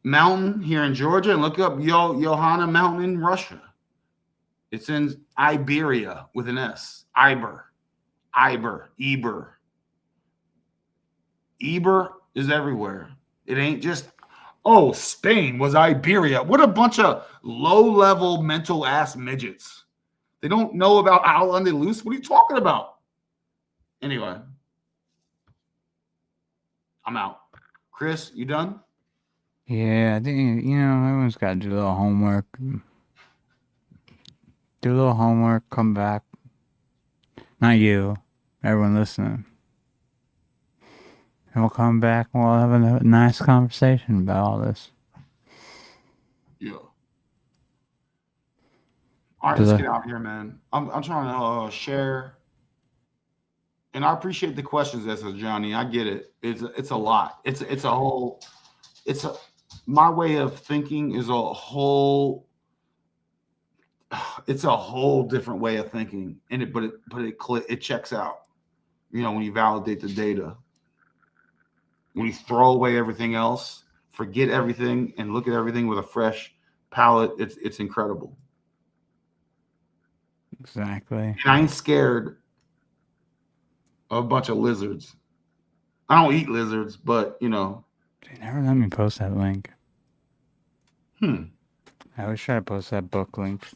Mountain here in Georgia, and look up Johanna Mountain in Russia. It's in Iberia with an S. Eber. Eber is everywhere. It ain't just, oh, Spain was Iberia. What a bunch of low-level mental ass midgets. They don't know about Al Andalus. What are you talking about? Anyway, I'm out. Chris, you done? Yeah, I think, everyone's got to do a little homework. Do a little homework, come back. Not you, everyone listening. And we'll come back and we'll have a nice conversation about all this. Yeah. All right, let's get out here, man. I'm trying to share. And I appreciate the questions, that's Johnny. I get it. It's a lot. My way of thinking is a whole. It's a whole different way of thinking, and it checks out. You know, when you validate the data, when you throw away everything else, forget everything, and look at everything with a fresh palette, it's incredible. Exactly. And I ain't scared of a bunch of lizards. I don't eat lizards, but They never let me post that link. I always try to post that book link.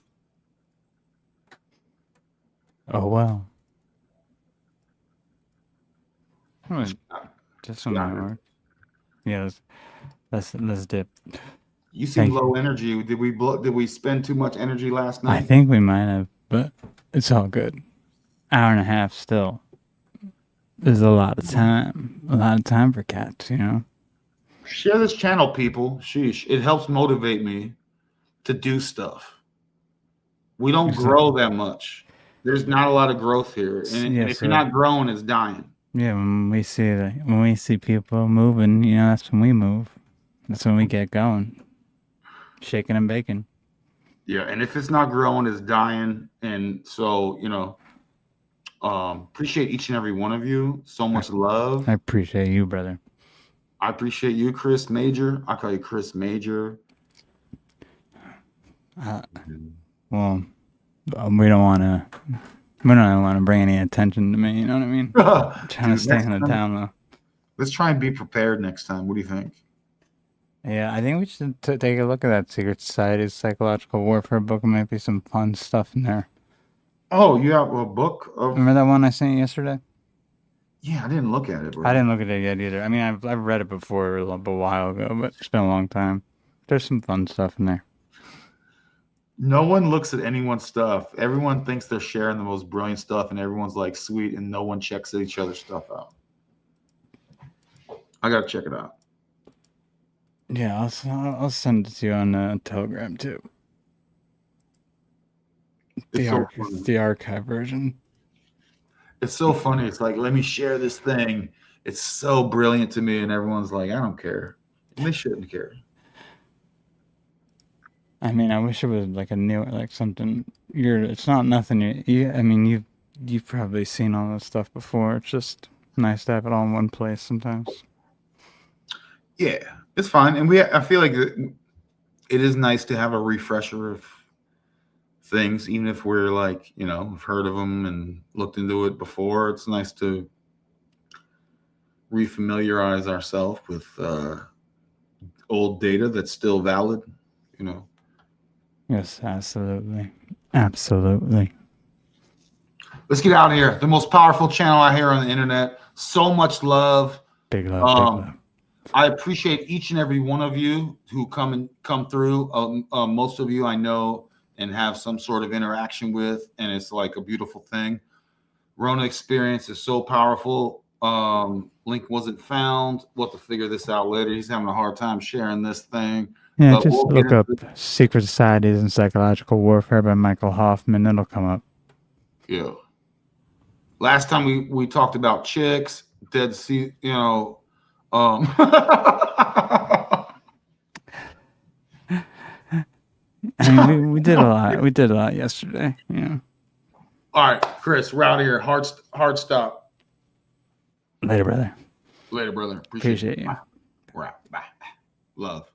Oh well. Just some network. Yeah, let's dip. You seem Thank you. low energy. Did we spend too much energy last night? I think we might have, but it's all good. Hour and a half still. There's a lot of time. A lot of time for cats, you know? Share this channel, people. Sheesh. It helps motivate me to do stuff. We don't grow that much. There's not a lot of growth here. And if you're not growing, it's dying. Yeah, when we see people moving, you know, that's when we move. That's when we get going. Shaking and baking. Yeah, and if it's not growing, it's dying. And so, you know, appreciate each and every one of you. So much love. I appreciate you, brother. I appreciate you, Chris Major. I call you Chris Major. Well, we don't want to bring any attention to me. You know what I mean? I'm trying to stay in the town though. Let's try and be prepared next time. What do you think? Yeah, I think we should take a look at that Secret Society's Psychological Warfare book. There might be some fun stuff in there. Oh, you have a book of? Remember that one I sent you yesterday? Yeah, I didn't look at it, bro. I didn't look at it yet either. I mean, I've read it before a while ago, but it's been a long time. There's some fun stuff in there. No one looks at anyone's stuff. Everyone thinks they're sharing the most brilliant stuff, and everyone's like sweet, and no one checks each other's stuff out. I gotta check it out. Yeah, I'll send it to you on Telegram too. The archive version. It's so funny. It's like, let me share this thing. It's so brilliant to me, and everyone's like, I don't care. And they shouldn't care. I mean, I wish it was like something. It's not nothing. I mean, you've probably seen all this stuff before. It's just nice to have it all in one place sometimes. Yeah, it's fine, and I feel like it is nice to have a refresher of things, even if we're like, you know, we've heard of them and looked into it before. It's nice to refamiliarize ourselves with old data that's still valid, you know. Yes, absolutely. Absolutely. Let's get out of here. The most powerful channel I hear on the internet. So much love. Big love. Big love. I appreciate each and every one of you who come through. Most of you I know and have some sort of interaction with, and it's like a beautiful thing. Rona experience is so powerful. Link wasn't found. We'll have to figure this out later. He's having a hard time sharing this thing. Yeah, but just we'll look up Secret Societies and Psychological Warfare by Michael Hoffman. It'll come up. Yeah. Last time we talked about chicks, Dead Sea, you know. I mean, we did a lot. We did a lot yesterday. Yeah. All right, Chris, we're out of here. Hard stop. Later, brother. Later, brother. Appreciate you. Right. Bye. Love.